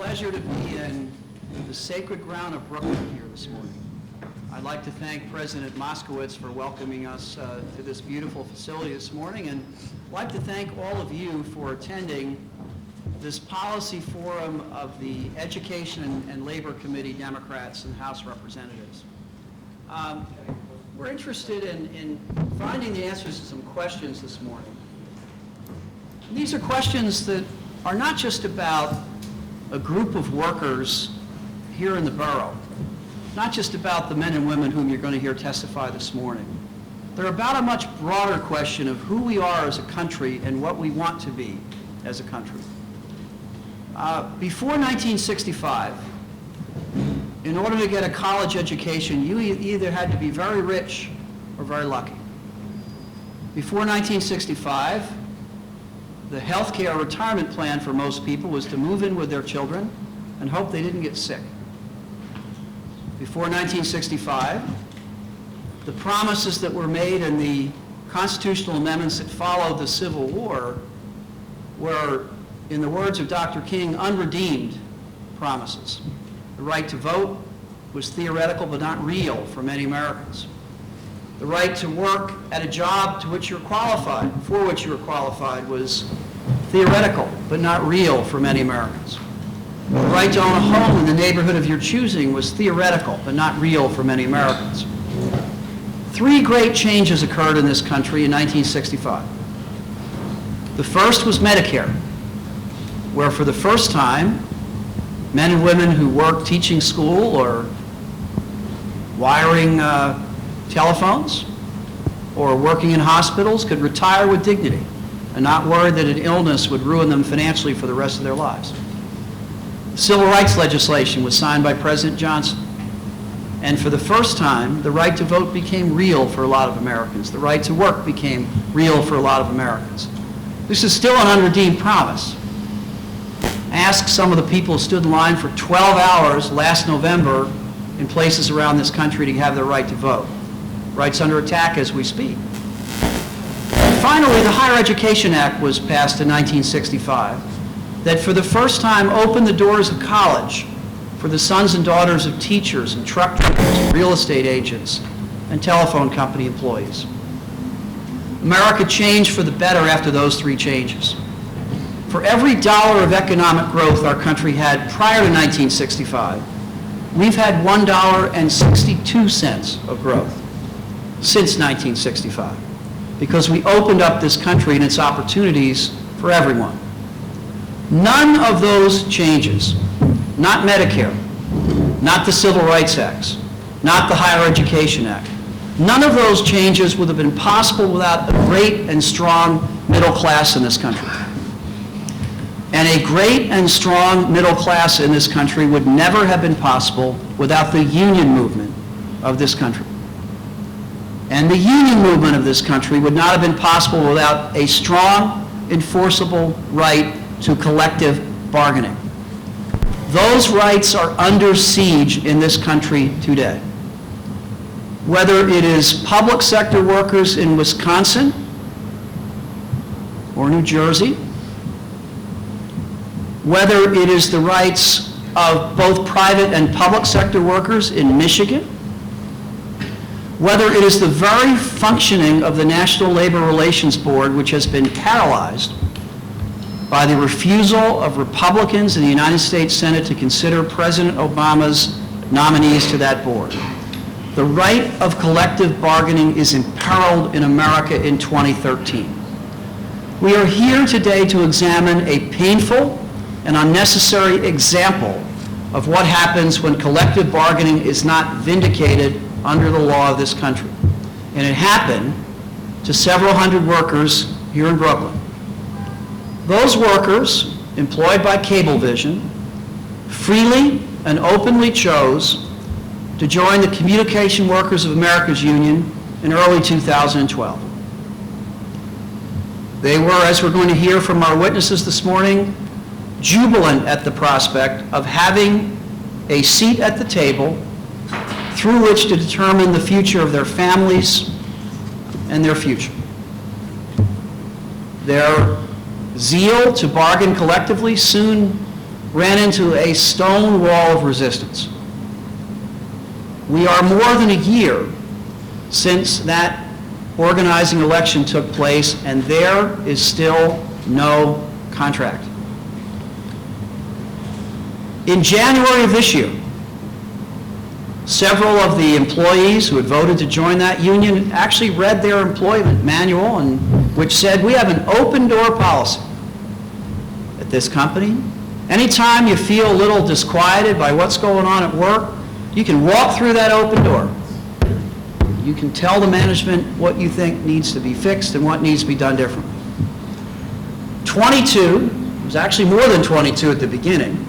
pleasure to be in the sacred ground of Brooklyn here this morning. I'd like to thank President Moskowitz for welcoming us to this beautiful facility this morning, and I'd like to thank all of you for attending this policy forum of the Education and Labor Committee Democrats and House Representatives. We're interested in finding the answers to some questions this morning. And these are questions that are not just about a group of workers here in the borough, not just about the men and women whom you're going to hear testify this morning. They're about a much broader question of who we are as a country and what we want to be as a country. Before 1965, in order to get a college education, you either had to be very rich or very lucky. Before 1965, the health care retirement plan for most people was to move in with their children and hope they didn't get sick. Before 1965, the promises that were made in the constitutional amendments that followed the Civil War were, in the words of Dr. King, unredeemed promises. The right to vote was theoretical but not real for many Americans. The right to work at a job to which you're qualified, for which you were qualified, was theoretical but not real for many Americans. The right to own a home in the neighborhood of your choosing was theoretical but not real for many Americans. Three great changes occurred in this country in 1965. The first was Medicare, where for the first time, men and women who worked teaching school or wiring telephones or working in hospitals could retire with dignity and not worry that an illness would ruin them financially for the rest of their lives. Civil rights legislation was signed by President Johnson, and for the first time, the right to vote became real for a lot of Americans. The right to work became real for a lot of Americans. This is still an unredeemed promise. Ask some of the people who stood in line for 12 hours last November in places around this country to have their right to vote. Rights under attack as we speak. And finally, the Higher Education Act was passed in 1965 that for the first time opened the doors of college for the sons and daughters of teachers and truck drivers, real estate agents, and telephone company employees. America changed for the better after those three changes. For every dollar of economic growth our country had prior to 1965, we've had $1.62 of growth since 1965, because we opened up this country and its opportunities for everyone. None of those changes, not Medicare, not the Civil Rights Acts, not the Higher Education Act, none of those changes would have been possible without a great and strong middle class in this country. And a great and strong middle class in this country would never have been possible without the union movement of this country. And the union movement of this country would not have been possible without a strong, enforceable right to collective bargaining. Those rights are under siege in this country today. Whether it is public sector workers in Wisconsin or New Jersey, whether it is the rights of both private and public sector workers in Michigan, whether it is the very functioning of the National Labor Relations Board, which has been paralyzed by the refusal of Republicans in the United States Senate to consider President Obama's nominees to that board. The right of collective bargaining is imperiled in America in 2013. We are here today to examine a painful and unnecessary example of what happens when collective bargaining is not vindicated under the law of this country. And it happened to several hundred workers here in Brooklyn. Those workers, employed by Cablevision, freely and openly chose to join the Communication Workers of America's Union in early 2012. They were, as we're going to hear from our witnesses this morning, jubilant at the prospect of having a seat at the table through which to determine the future of their families and their future. Their zeal to bargain collectively soon ran into a stone wall of resistance. We are more than a year since that organizing election took place, and there is still no contract. In January of this year, several of the employees who had voted to join that union actually read their employment manual, which said, we have an open door policy at this company. Anytime you feel a little disquieted by what's going on at work, you can walk through that open door. You can tell the management what you think needs to be fixed and what needs to be done differently. 22, it was actually more than 22 at the beginning,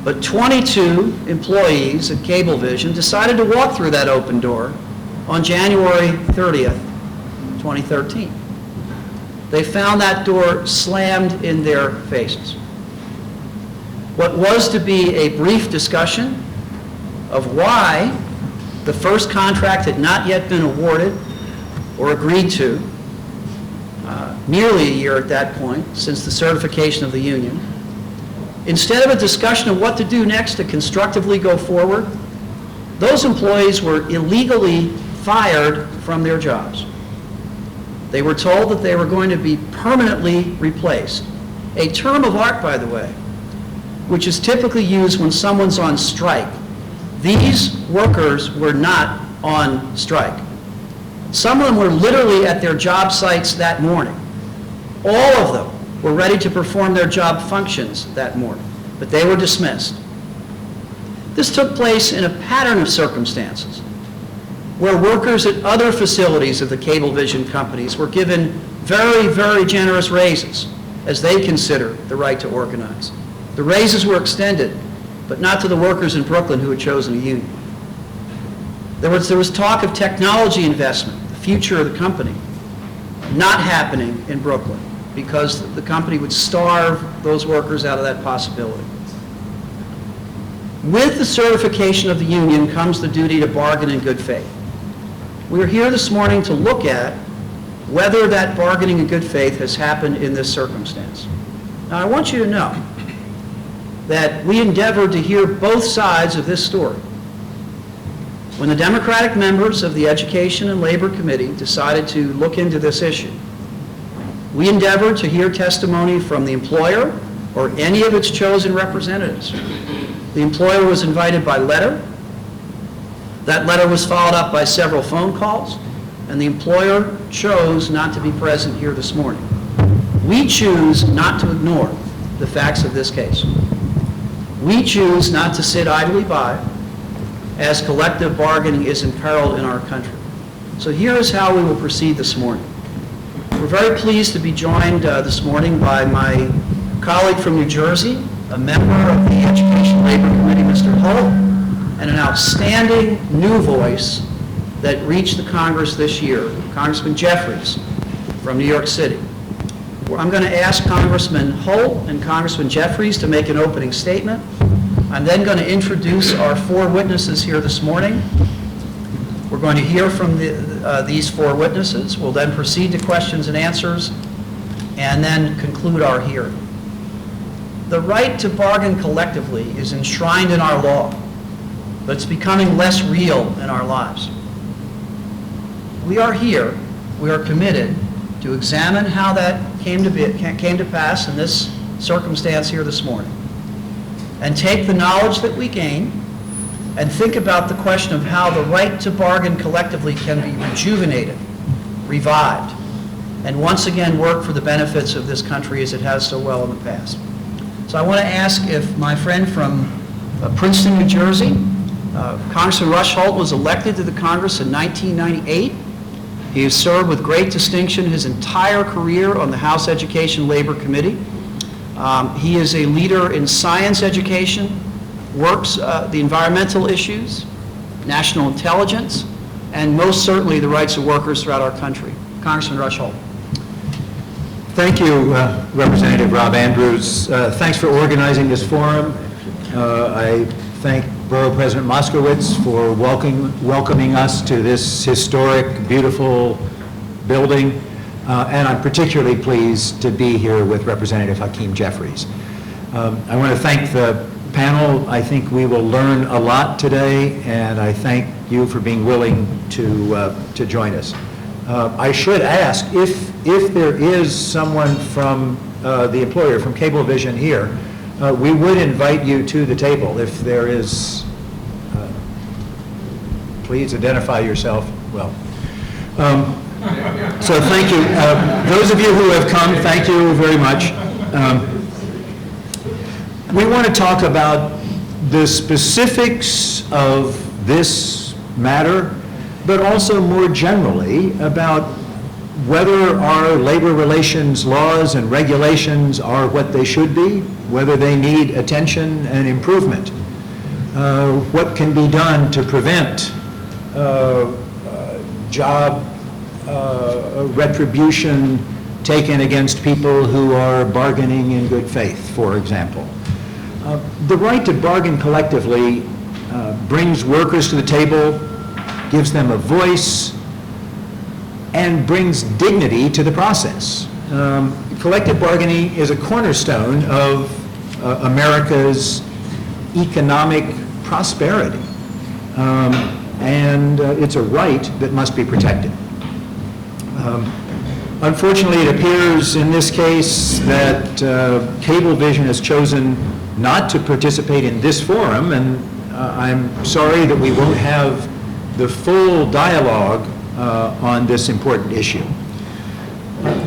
but 22 employees at Cablevision decided to walk through that open door on January 30th, 2013. They found that door slammed in their faces. What was to be a brief discussion of why the first contract had not yet been awarded or agreed to, nearly a year at that point since the certification of the union. Instead of a discussion of what to do next to constructively go forward, those employees were illegally fired from their jobs. They were told that they were going to be permanently replaced. A term of art, by the way, which is typically used when someone's on strike. These workers were not on strike. Some of them were literally at their job sites that morning. All of them were ready to perform their job functions that morning, but they were dismissed. This took place in a pattern of circumstances where workers at other facilities of the Cablevision companies were given very, very generous raises as they considered the right to organize. The raises were extended, but not to the workers in Brooklyn who had chosen a union. There was talk of technology investment, the future of the company, not happening in Brooklyn because the company would starve those workers out of that possibility. With the certification of the union comes the duty to bargain in good faith. We are here this morning to look at whether that bargaining in good faith has happened in this circumstance. Now, I want you to know that we endeavored to hear both sides of this story. When the Democratic members of the Education and Labor Committee decided to look into this issue, we endeavored to hear testimony from the employer or any of its chosen representatives. The employer was invited by letter. That letter was followed up by several phone calls, and the employer chose not to be present here this morning. We choose not to ignore the facts of this case. We choose not to sit idly by as collective bargaining is imperiled in our country. So here is how we will proceed this morning. We're very pleased to be joined this morning by my colleague from New Jersey, a member of the Education Labor Committee, Mr. Holt, and an outstanding new voice that reached the Congress this year, Congressman Jeffries from New York City. I'm going to ask Congressman Holt and Congressman Jeffries to make an opening statement. I'm then going to introduce our four witnesses here this morning. We're going to hear from these four witnesses. We'll then proceed to questions and answers and then conclude our hearing. The right to bargain collectively is enshrined in our law, but it's becoming less real in our lives. We are here, we are committed to examine how that came to pass in this circumstance here this morning, and take the knowledge that we gain and think about the question of how the right to bargain collectively can be rejuvenated, revived, and once again work for the benefits of this country as it has so well in the past. So I want to ask if my friend from Princeton, New Jersey, Congressman Rush Holt was elected to the Congress in 1998. He has served with great distinction his entire career on the House Education Labor Committee. He is a leader in science education, works the environmental issues, national intelligence, and most certainly the rights of workers throughout our country. Congressman Rush Holt. Thank you, Representative Rob Andrews. Thanks for organizing this forum. I thank Borough President Moskowitz for welcoming us to this historic, beautiful building. And I'm particularly pleased to be here with Representative Hakeem Jeffries. I want to thank the panel. I think we will learn a lot today, and I thank you for being willing to join us. I should ask, if there is someone from the employer, from Cablevision here, we would invite you to the table. If there is, please identify yourself well. So thank you. Those of you who have come, thank you very much. We want to talk about the specifics of this matter, but also more generally about whether our labor relations laws and regulations are what they should be, whether they need attention and improvement, what can be done to prevent job retribution taken against people who are bargaining in good faith, for example. The right to bargain collectively brings workers to the table, gives them a voice, and brings dignity to the process. Collective bargaining is a cornerstone of America's economic prosperity, and it's a right that must be protected. Unfortunately, it appears in this case that Cablevision has chosen not to participate in this forum, and I'm sorry that we won't have the full dialogue on this important issue.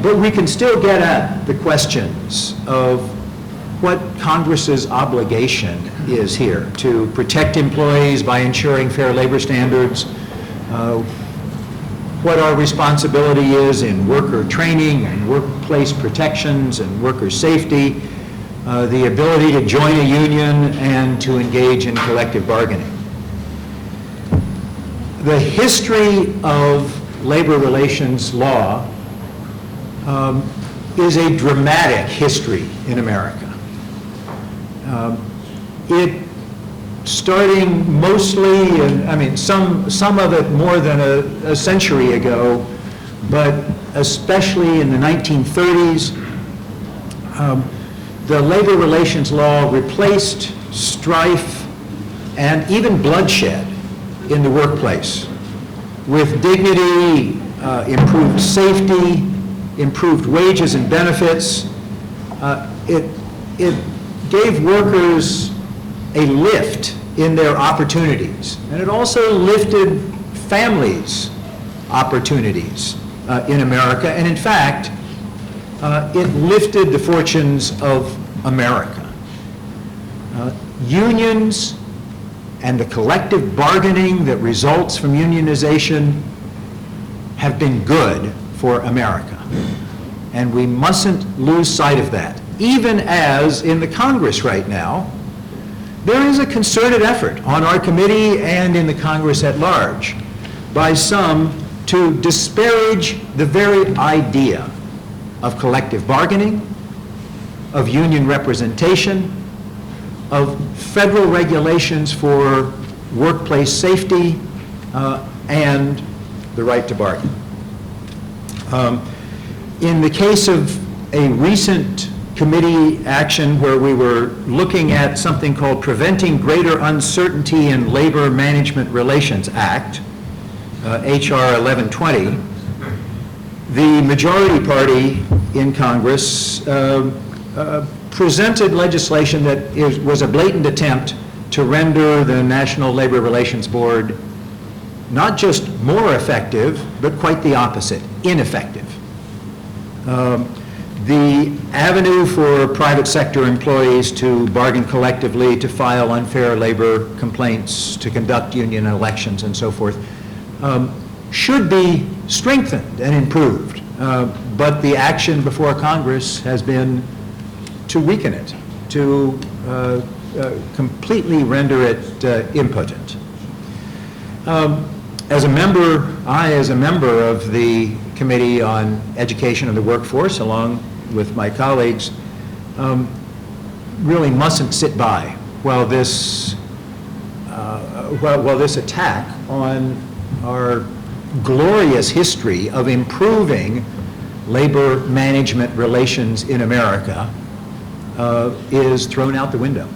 But we can still get at the questions of what Congress's obligation is here to protect employees by ensuring fair labor standards, what our responsibility is in worker training and workplace protections and worker safety, the ability to join a union and to engage in collective bargaining. The history of labor relations law is a dramatic history in America. It starting mostly, some of it more than a century ago, but especially in the 1930s, the labor relations law replaced strife and even bloodshed in the workplace with dignity, improved safety, improved wages and benefits. It gave workers a lift in their opportunities, and it also lifted families' opportunities in America, and in fact, it lifted the fortunes of America. Unions and the collective bargaining that results from unionization have been good for America, and we mustn't lose sight of that, even as in the Congress right now, there is a concerted effort on our committee and in the Congress at large by some to disparage the very idea of collective bargaining, of union representation, of federal regulations for workplace safety, and the right to bargain. In the case of a recent committee action where we were looking at something called Preventing Greater Uncertainty in Labor Management Relations Act, H.R. 1120, the majority party in Congress presented legislation that was a blatant attempt to render the National Labor Relations Board not just more effective, but quite the opposite, ineffective. The avenue for private sector employees to bargain collectively, to file unfair labor complaints, to conduct union elections and so forth, should be strengthened and improved. But the action before Congress has been to weaken it, to completely render it impotent. As a member of the Committee on Education and the Workforce, along with my colleagues, really mustn't sit by while this attack on our glorious history of improving labor management relations in America is thrown out the window.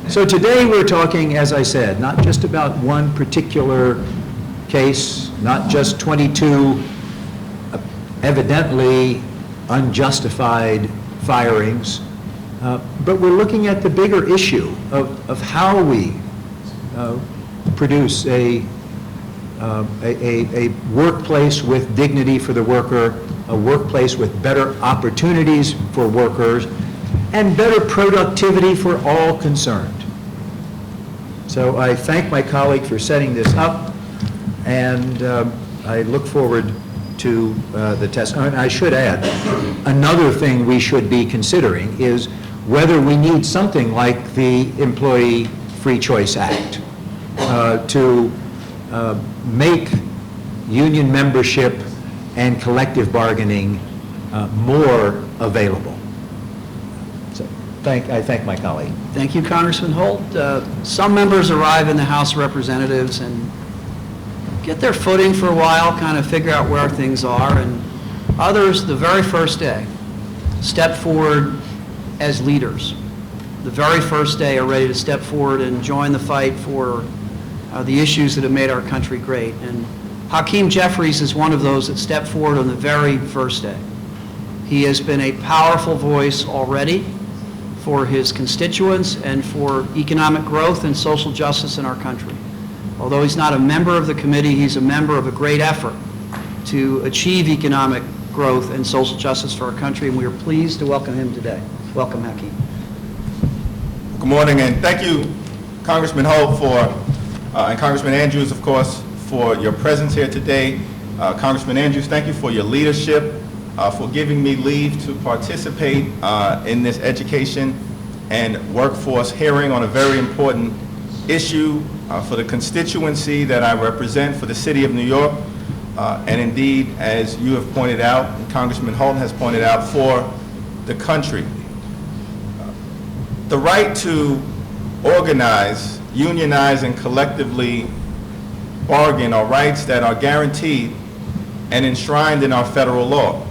So today we're talking, as I said, not just about one particular case, not just 22 evidently unjustified firings, but we're looking at the bigger issue of how we produce a workplace with dignity for the worker, a workplace with better opportunities for workers, and better productivity for all concerned. So I thank my colleague for setting this up, and I look forward to the testimony. I should add, another thing we should be considering is whether we need something like the Employee Free Choice Act to make union membership and collective bargaining more available. So I thank my colleague. Thank you, Congressman Holt. Some members arrive in the House of Representatives and get their footing for a while, kind of figure out where things are, and others, the very first day, step forward as leaders. The very first day are ready to step forward and join the fight for the issues that have made our country great. And Hakeem Jeffries is one of those that stepped forward on the very first day. He has been a powerful voice already for his constituents and for economic growth and social justice in our country. Although he's not a member of the committee, he's a member of a great effort to achieve economic growth and social justice for our country, and we are pleased to welcome him today. Welcome, Hakeem. Good morning, and thank you, Congressman Holt, and Congressman Andrews, of course, for your presence here today. Congressman Andrews, thank you for your leadership, for giving me leave to participate in this education and workforce hearing on a very important issue for the constituency that I represent for the city of New York, and indeed, as you have pointed out, and Congressman Holt has pointed out, for the country. The right to organize, unionize, and collectively bargain are rights that are guaranteed and enshrined in our federal law.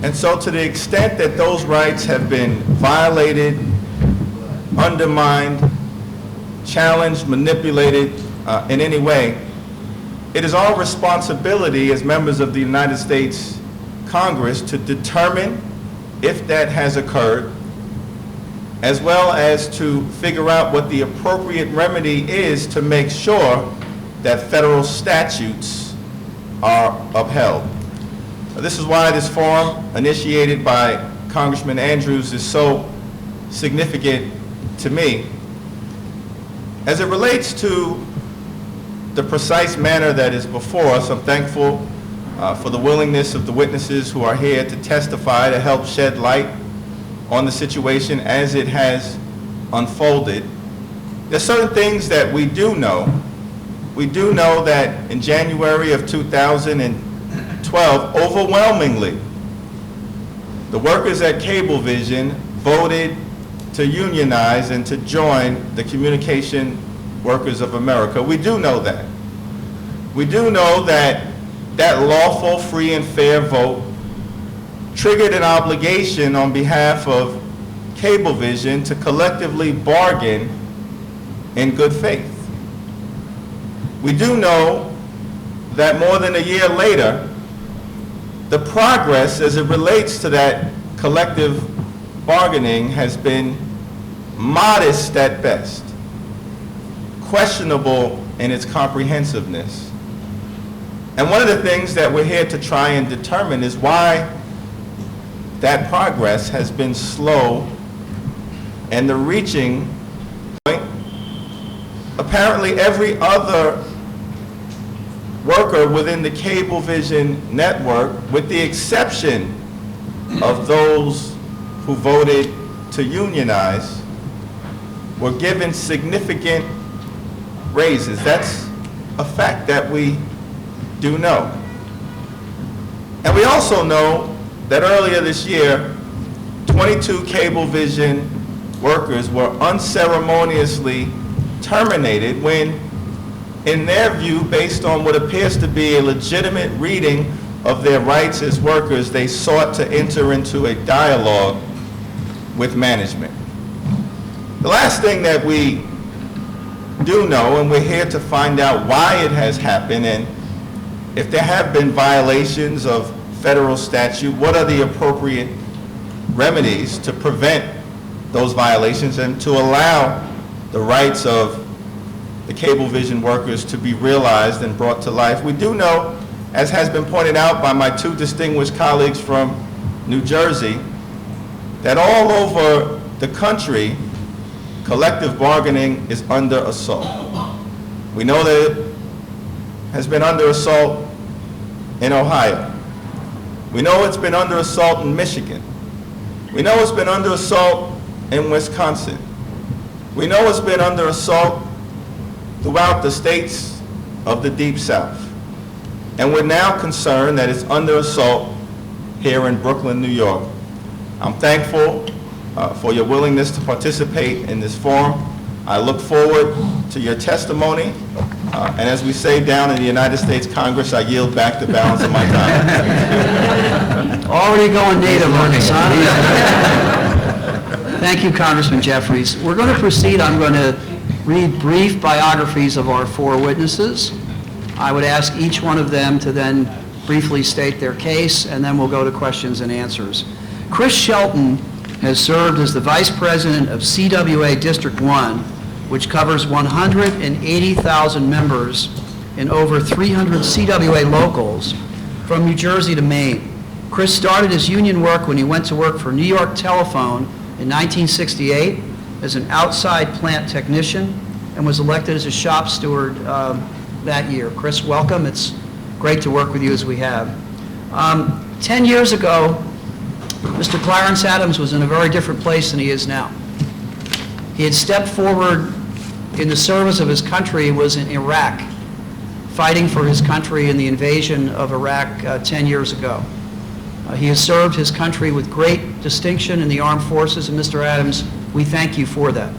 And so to the extent that those rights have been violated, undermined, challenged, manipulated in any way, it is our responsibility as members of the United States Congress to determine if that has occurred, as well as to figure out what the appropriate remedy is to make sure that federal statutes are upheld. This is why this forum, initiated by Congressman Andrews, is so significant to me. As it relates to the precise manner that is before us, I'm thankful for the willingness of the witnesses who are here to testify, to help shed light on the situation as it has unfolded. There's certain things that we do know. We do know that in January of 2012, overwhelmingly, the workers at Cablevision voted to unionize and to join the Communication Workers of America. We do know that. We do know that that lawful, free, and fair vote triggered an obligation on behalf of Cablevision to collectively bargain in good faith. We do know that more than a year later, the progress as it relates to that collective bargaining has been modest at best, questionable in its comprehensiveness. And one of the things that we're here to try and determine is why that progress has been slow, and the reaching point, apparently every other worker within the Cablevision network, with the exception of those who voted to unionize, were given significant raises. That's a fact that we do know. And we also know that earlier this year, 22 Cablevision workers were unceremoniously terminated when, in their view, based on what appears to be a legitimate reading of their rights as workers, they sought to enter into a dialogue with management. The last thing that we do know, and we're here to find out why it has happened, and if there have been violations of federal statute, what are the appropriate remedies to prevent those violations and to allow the rights of the Cablevision workers to be realized and brought to life. We do know, as has been pointed out by my two distinguished colleagues from New Jersey, that all over the country, collective bargaining is under assault. We know that it has been under assault in Ohio. We know it's been under assault in Michigan. We know it's been under assault in Wisconsin. We know it's been under assault throughout the states of the Deep South. And we're now concerned that it's under assault here in Brooklyn, New York. I'm thankful for your willingness to participate in this forum. I look forward to your testimony. And as we say down in the United States Congress, I yield back the balance of my time. Already going native on us, huh? Thank you, Congressman Jeffries. We're going to proceed. I'm going to read brief biographies of our four witnesses. I would ask each one of them to then briefly state their case, and then we'll go to questions and answers. Chris Shelton has served as the Vice President of CWA District 1, which covers 180,000 members in over 300 CWA locals from New Jersey to Maine. Chris started his union work when he went to work for New York Telephone in 1968 as an outside plant technician and was elected as a shop steward that year. Chris, welcome. It's great to work with you as we have. 10 years ago, Mr. Clarence Adams was in a very different place than he is now. He had stepped forward in the service of his country, was in Iraq, fighting for his country in the invasion of Iraq 10 years ago. He has served his country with great distinction in the armed forces, and Mr. Adams, we thank you for that.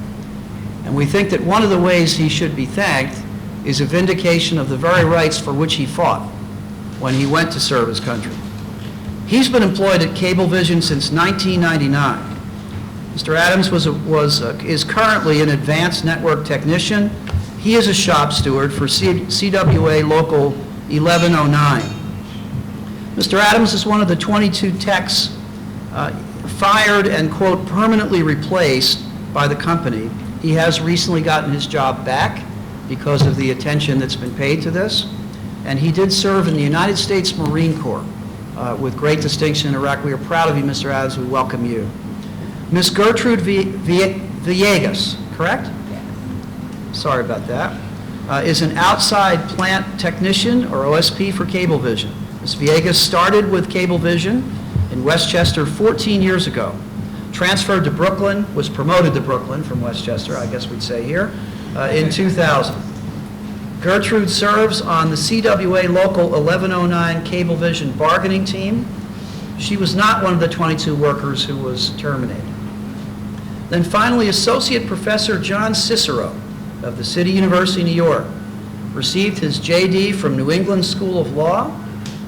And we think that one of the ways he should be thanked is a vindication of the very rights for which he fought when he went to serve his country. He's been employed at Cablevision since 1999. Mr. Adams is currently an advanced network technician. He is a shop steward for CWA Local 1109. Mr. Adams is one of the 22 techs fired and, quote, permanently replaced by the company. He has recently gotten his job back because of the attention that's been paid to this. And he did serve in the United States Marine Corps with great distinction in Iraq. We are proud of you, Mr. Adams. We welcome you. Ms. Gertrude Villegas, correct? Sorry about that. Is an outside plant technician, or OSP, for Cablevision. Ms. Villegas started with Cablevision in Westchester 14 years ago, transferred to Brooklyn, was promoted to Brooklyn from Westchester, I guess we'd say here, in 2000. Gertrude serves on the CWA Local 1109 Cablevision bargaining team. She was not one of the 22 workers who was terminated. Then finally, Associate Professor John Cicero of the City University of New York received his JD from New England School of Law,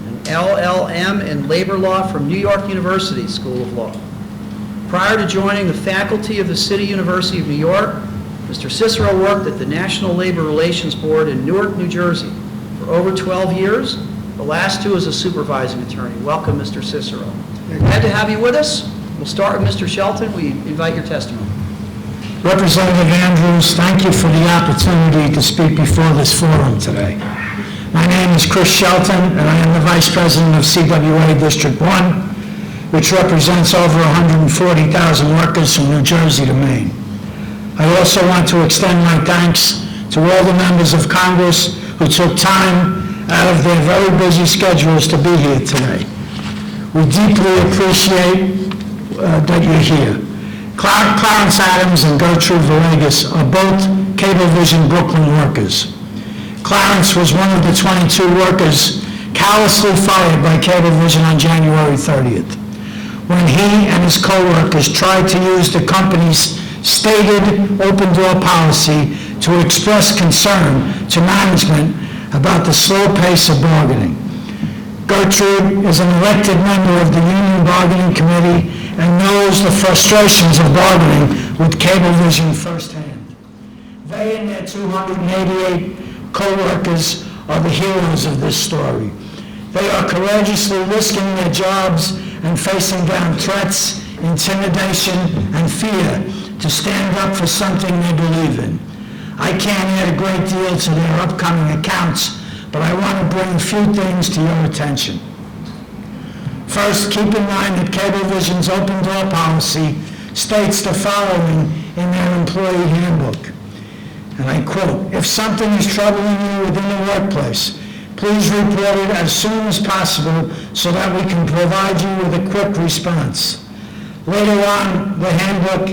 an LLM in Labor Law from New York University School of Law. Prior to joining the faculty of the City University of New York, Mr. Cicero worked at the National Labor Relations Board in Newark, New Jersey for over 12 years, the last two as a supervising attorney. Welcome, Mr. Cicero. Glad to have you with us. We'll start with Mr. Shelton. We invite your testimony. Representative Andrews, thank you for the opportunity to speak before this forum today. My name is Chris Shelton, and I am the Vice President of CWA District 1, which represents over 140,000 workers from New Jersey to Maine. I also want to extend my thanks to all the members of Congress who took time out of their very busy schedules to be here today. We deeply appreciate that you're here. Clarence Adams and Gertrude Villegas are both Cablevision Brooklyn workers. Clarence was one of the 22 workers callously fired by Cablevision on January 30th, when he and his co-workers tried to use the company's stated open-door policy to express concern to management about the slow pace of bargaining. Gertrude is an elected member of the Union Bargaining Committee and knows knows the frustrations of bargaining with Cablevision firsthand. They and their 288 co-workers are the heroes of this story. They are courageously risking their jobs and facing down threats, intimidation, and fear to stand up for something they believe in. I can't add a great deal to their upcoming accounts, but I want to bring a few things to your attention. First, keep in mind that Cablevision's open door policy states the following in their employee handbook, and I quote, "If something is troubling you within the workplace, please report it as soon as possible so that we can provide you with a quick response." Later on, the handbook,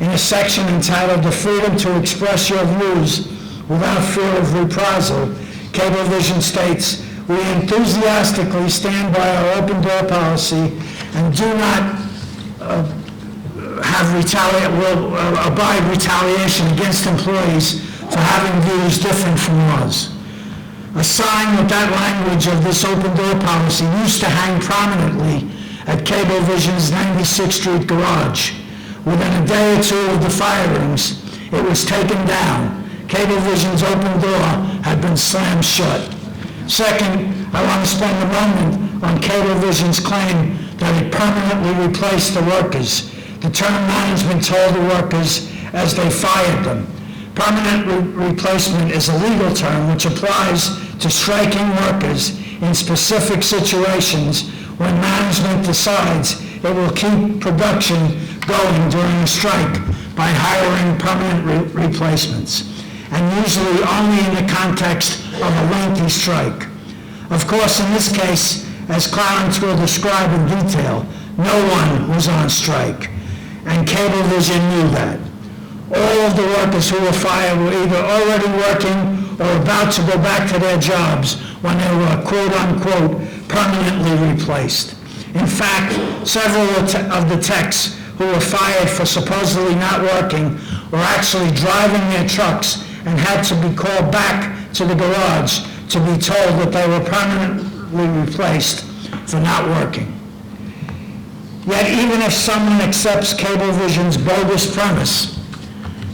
in a section entitled "The Freedom to Express Your Views Without Fear of Reprisal," Cablevision states, "We enthusiastically stand by our open door policy and do not abide retaliation against employees for having views different from ours." A sign with that language of this open door policy used to hang prominently at Cablevision's 96th Street garage. Within a day or two of the firings, it was taken down. Cablevision's open door had been slammed shut. Second, I want to spend a moment on Cablevision's claim that it permanently replaced the workers. The term management told the workers as they fired them. Permanent replacement is a legal term which applies to striking workers in specific situations when management decides it will keep production going during a strike by hiring permanent replacements, and usually only in the context of a lengthy strike. Of course, in this case, as Clarence will describe in detail, no one was on strike, and Cablevision knew that. All of the workers who were fired were either already working or about to go back to their jobs when they were quote-unquote permanently replaced. In fact, several of the techs who were fired for supposedly not working were actually driving their trucks and had to be called back to the garage to be told that they were permanently replaced for not working. Yet even if someone accepts Cablevision's bogus premise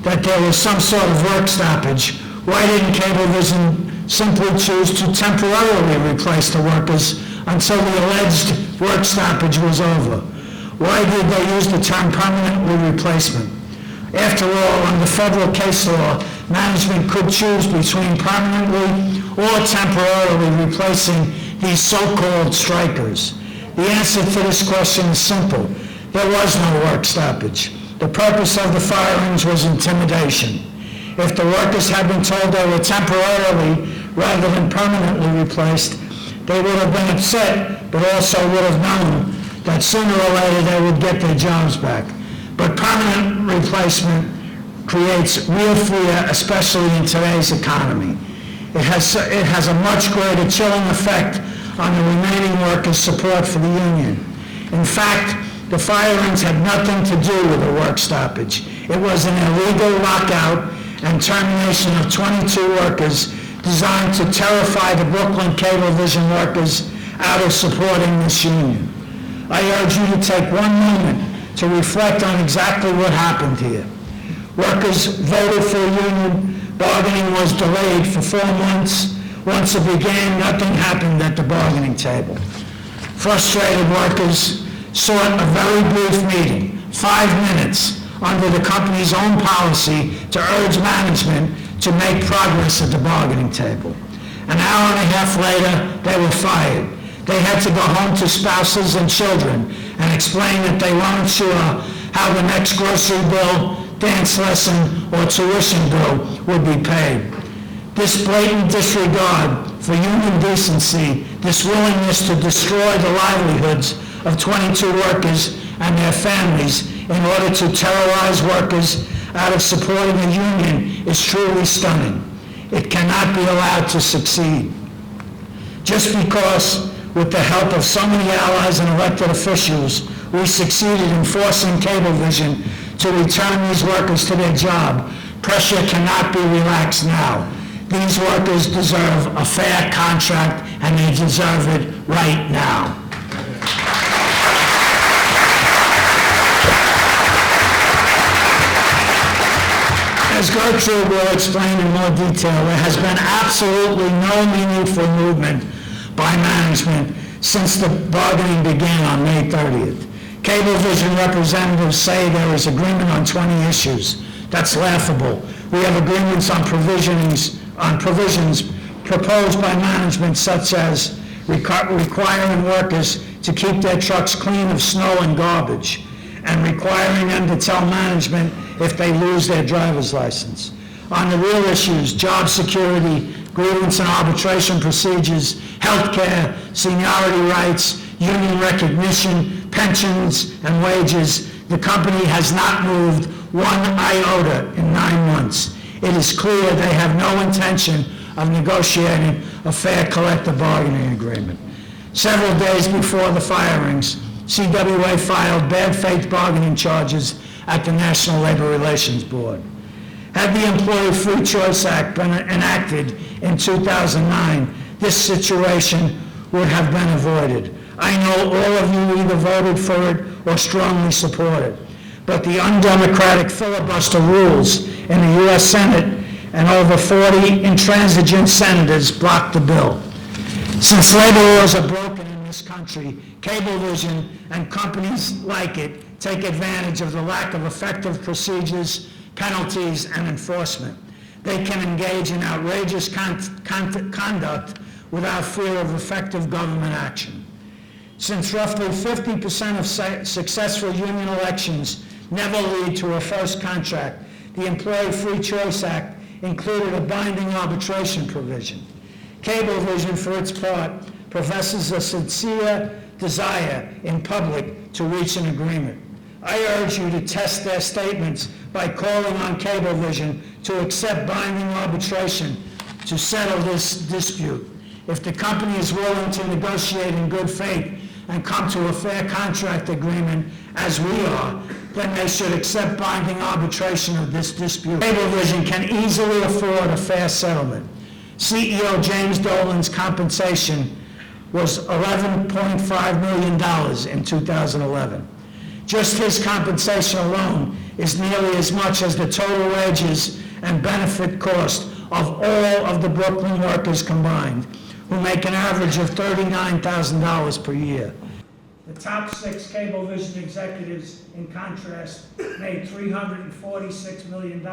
that there was some sort of work stoppage, why didn't Cablevision simply choose to temporarily replace the workers until the alleged work stoppage was over? Why did they use the term permanently replacement? After all, under federal case law, management could choose between permanently or temporarily replacing these so-called strikers. The answer to this question is simple. There was no work stoppage. The purpose of the firings was intimidation. If the workers had been told they were temporarily rather than permanently replaced, they would have been upset, but also would have known that sooner or later they would get their jobs back. But permanent replacement creates real fear, especially in today's economy. It has a much greater chilling effect on the remaining workers' support for the union. In fact, the firings had nothing to do with a work stoppage. It was an illegal lockout and termination of 22 workers designed to terrify the Brooklyn Cablevision workers out of supporting this union. I urge you to take one moment to reflect on exactly what happened here. Workers voted for a union. Bargaining was delayed for 4 months. Once it began, nothing happened at the bargaining table. Frustrated workers sought a very brief meeting, 5 minutes, under the company's own policy to urge management to make progress at the bargaining table. An hour and a half later, they were fired. They had to go home to spouses and children and explain that they weren't sure how the next grocery bill, dance lesson, or tuition bill would be paid. This blatant disregard for human decency, this willingness to destroy the livelihoods of 22 workers and their families in order to terrorize workers out of supporting a union is truly stunning. It cannot be allowed to succeed. Just because, with the help of so many allies and elected officials, we succeeded in forcing Cablevision to return these workers to their job, pressure cannot be relaxed now. These workers deserve a fair contract, and they deserve it right now. As Gertrude will explain in more detail, there has been absolutely no meaningful movement by management since the bargaining began on May 30th. Cablevision representatives say there is agreement on 20 issues. That's laughable. We have agreements on provisions proposed by management, such as requiring workers to keep their trucks clean of snow and garbage, and requiring them to tell management if they lose their driver's license. On the real issues, job security, grievance and arbitration procedures, health care, seniority rights, union recognition, pensions, and wages, the company has not moved one iota in 9 months. It is clear they have no intention of negotiating a fair collective bargaining agreement. Several days before the firings, CWA filed bad faith bargaining charges at the National Labor Relations Board. Had the Employee Free Choice Act been enacted in 2009, this situation would have been avoided. I know all of you either voted for it or strongly support it, but the undemocratic filibuster rules in the U.S. Senate and over 40 intransigent senators blocked the bill. Since labor laws are broken in this country, Cablevision and companies like it take advantage of the lack of effective procedures, penalties, and enforcement. They can engage in outrageous conduct without fear of effective government action. Since roughly 50% of successful union elections never lead to a first contract, the Employee Free Choice Act included a binding arbitration provision. Cablevision, for its part, professes a sincere desire in public to reach an agreement. I urge you to test their statements by calling on Cablevision to accept binding arbitration to settle this dispute. If the company is willing to negotiate in good faith and come to a fair contract agreement, as we are, then they should accept binding arbitration of this dispute. Cablevision can easily afford a fair settlement. CEO James Dolan's compensation was $11.5 million in 2011. Just his compensation alone is nearly as much as the total wages and benefit cost of all of the Brooklyn workers combined, who make an average of $39,000 per year. The top 6 Cablevision executives, in contrast, made $346 million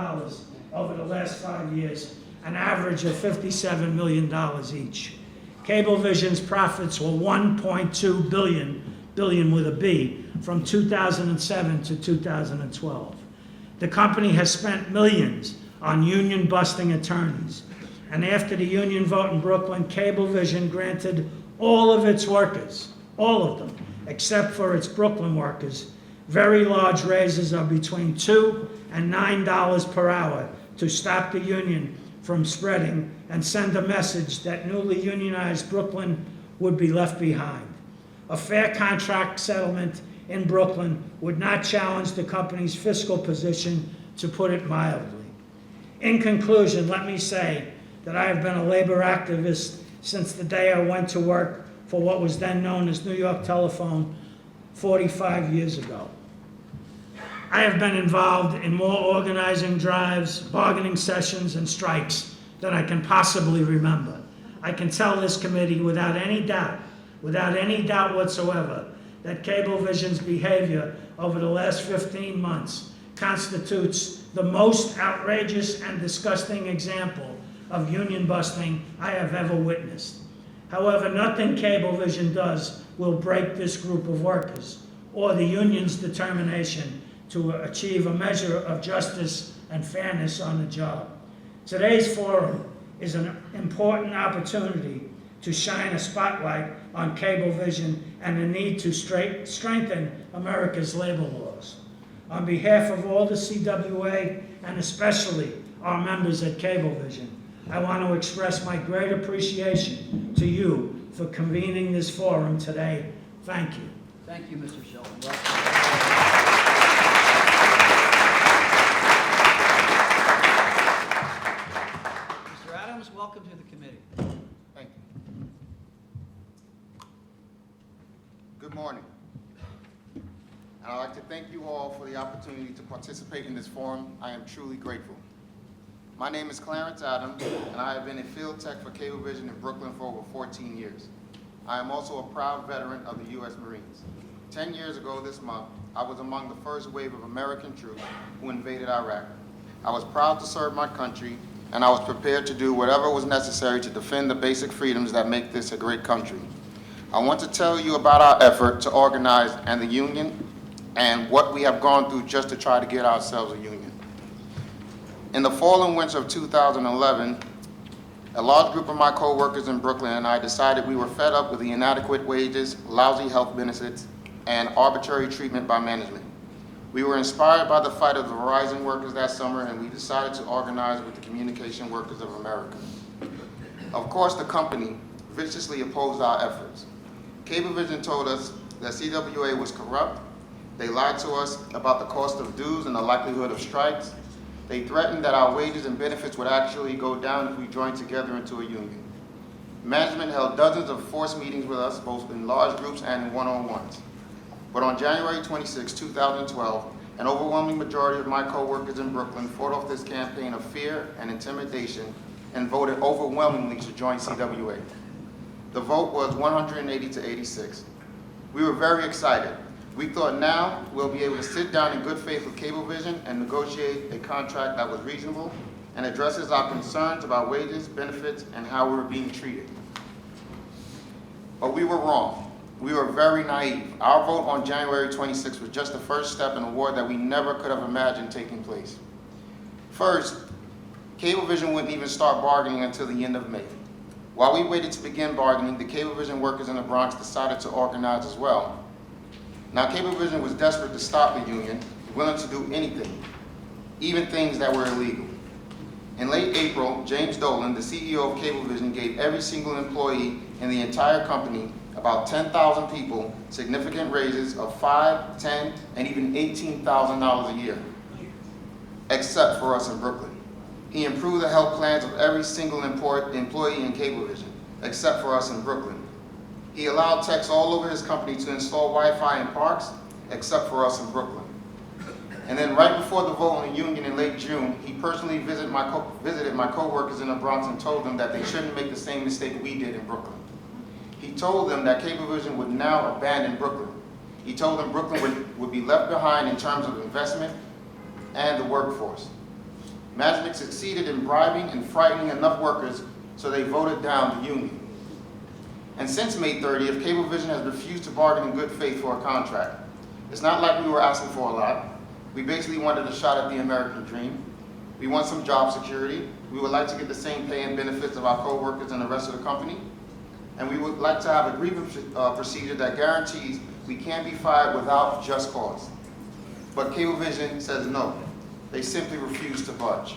over the last 5 years, an average of $57 million each. Cablevision's profits were $1.2 billion with a B, from 2007 to 2012. The company has spent millions on union-busting attorneys, and after the union vote in Brooklyn, Cablevision granted all of its workers, all of them, except for its Brooklyn workers, very large raises of between $2 and $9 per hour to stop the union from spreading and send a message that newly unionized Brooklyn would be left behind. A fair contract settlement in Brooklyn would not challenge the company's fiscal position, to put it mildly. In conclusion, let me say that I have been a labor activist since the day I went to work for what was then known as New York Telephone 45 years ago. I have been involved in more organizing drives, bargaining sessions, and strikes than I can possibly remember. I can tell this committee without any doubt whatsoever, that Cablevision's behavior over the last 15 months constitutes the most outrageous and disgusting example of union busting I have ever witnessed. However, nothing Cablevision does will break this group of workers or the union's determination to achieve a measure of justice and fairness on the job. Today's forum is an important opportunity to shine a spotlight on Cablevision and the need to strengthen America's labor laws. On behalf of all the CWA and especially our members at Cablevision, I want to express my great appreciation to you for convening this forum today. Thank you. Thank you, Mr. Shelton. Mr. Adams, welcome to the committee. Thank you. Good morning. And I'd like to thank you all for the opportunity to participate in this forum. I am truly grateful. My name is Clarence Adams, and I have been a field tech for Cablevision in Brooklyn for over 14 years. I am also a proud veteran of the U.S. Marines. 10 years ago this month, I was among the first wave of American troops who invaded Iraq. I was proud to serve my country, and I was prepared to do whatever was necessary to defend the basic freedoms that make this a great country. I want to tell you about our effort to organize and the union and what we have gone through just to try to get ourselves a union. In the fall and winter of 2011, a large group of my co-workers in Brooklyn and I decided we were fed up with the inadequate wages, lousy health benefits, and arbitrary treatment by management. We were inspired by the fight of the Verizon workers that summer, and we decided to organize with the Communication Workers of America. Of course, the company viciously opposed our efforts. Cablevision told us that CWA was corrupt. They lied to us about the cost of dues and the likelihood of strikes. They threatened that our wages and benefits would actually go down if we joined together into a union. Management held dozens of forced meetings with us, both in large groups and in one-on-ones. But on January 26, 2012, an overwhelming majority of my co-workers in Brooklyn fought off this campaign of fear and intimidation and voted overwhelmingly to join CWA. The vote was 180 to 86. We were very excited. We thought now we'll be able to sit down in good faith with Cablevision and negotiate a contract that was reasonable and addresses our concerns about wages, benefits, and how we were being treated. But we were wrong. We were very naive. Our vote on January 26 was just the first step in a war that we never could have imagined taking place. First, Cablevision wouldn't even start bargaining until the end of May. While we waited to begin bargaining, the Cablevision workers in the Bronx decided to organize as well. Now, Cablevision was desperate to stop the union, willing to do anything, even things that were illegal. In late April, James Dolan, the CEO of Cablevision, gave every single employee in the entire company, about 10,000 people, significant raises of $5,000, $10,000, and even $18,000 a year, except for us in Brooklyn. He improved the health plans of every single employee in Cablevision, except for us in Brooklyn. He allowed techs all over his company to install Wi-Fi in parks, except for us in Brooklyn. And then right before the vote on the union in late June, he personally visited my co-workers in the Bronx and told them that they shouldn't make the same mistake we did in Brooklyn. He told them that Cablevision would now abandon Brooklyn. He told them Brooklyn would be left behind in terms of investment and the workforce. Management succeeded in bribing and frightening enough workers so they voted down the union. And since May 30th, Cablevision has refused to bargain in good faith for a contract. It's not like we were asking for a lot. We basically wanted a shot at the American dream. We want some job security. We would like to get the same pay and benefits of our co-workers and the rest of the company. And we would like to have a grievance procedure that guarantees we can't be fired without just cause. But Cablevision says no. They simply refuse to budge.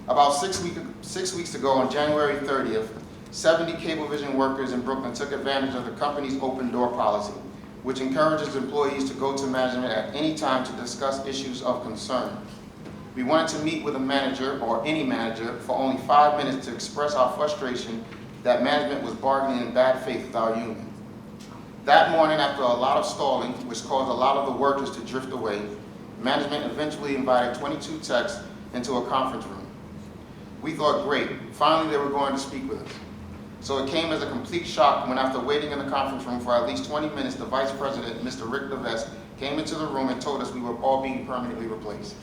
About 6 weeks ago, on January 30th, 70 Cablevision workers in Brooklyn took advantage of the company's open door policy, which encourages employees to go to management at any time to discuss issues of concern. We wanted to meet with a manager, or any manager, for only 5 minutes to express our frustration that management was bargaining in bad faith with our union. That morning, after a lot of stalling, which caused a lot of the workers to drift away, management eventually invited 22 techs into a conference room. We thought, great, finally they were going to speak with us. So it came as a complete shock when, after waiting in the conference room for at least 20 minutes, the vice president, Mr. Rick Levesque, came into the room and told us we were all being permanently replaced.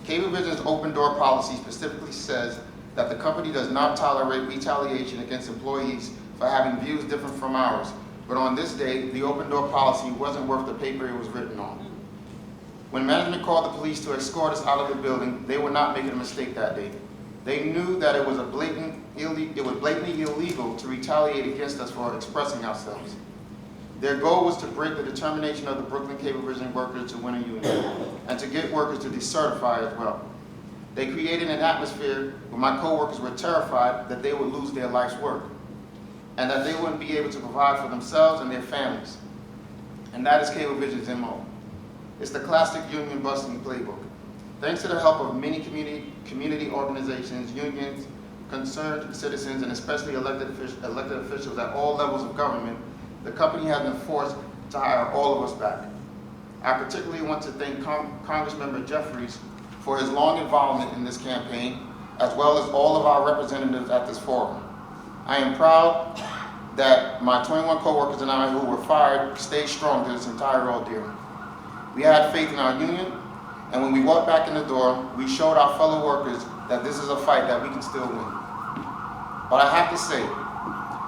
Cablevision's open door policy specifically says that the company does not tolerate retaliation against employees for having views different from ours. But on this day, the open door policy wasn't worth the paper it was written on. When management called the police to escort us out of the building, they were not making a mistake that day. They knew that it was blatantly illegal to retaliate against us for expressing ourselves. Their goal was to break the determination of the Brooklyn Cablevision workers to win a union and to get workers to decertify as well. They created an atmosphere where my coworkers were terrified that they would lose their life's work and that they wouldn't be able to provide for themselves and their families. And that is Cablevision's MO. It's the classic union busting playbook. Thanks to the help of many community organizations, unions, concerned citizens, and especially elected officials at all levels of government, the company has been forced to hire all of us back. I particularly want to thank Congressmember Jeffries for his long involvement in this campaign as well as all of our representatives at this forum. I am proud that my 21 coworkers and I who were fired stayed strong through this entire ordeal. We had faith in our union, and when we walked back in the door, we showed our fellow workers that this is a fight that we can still win. But I have to say,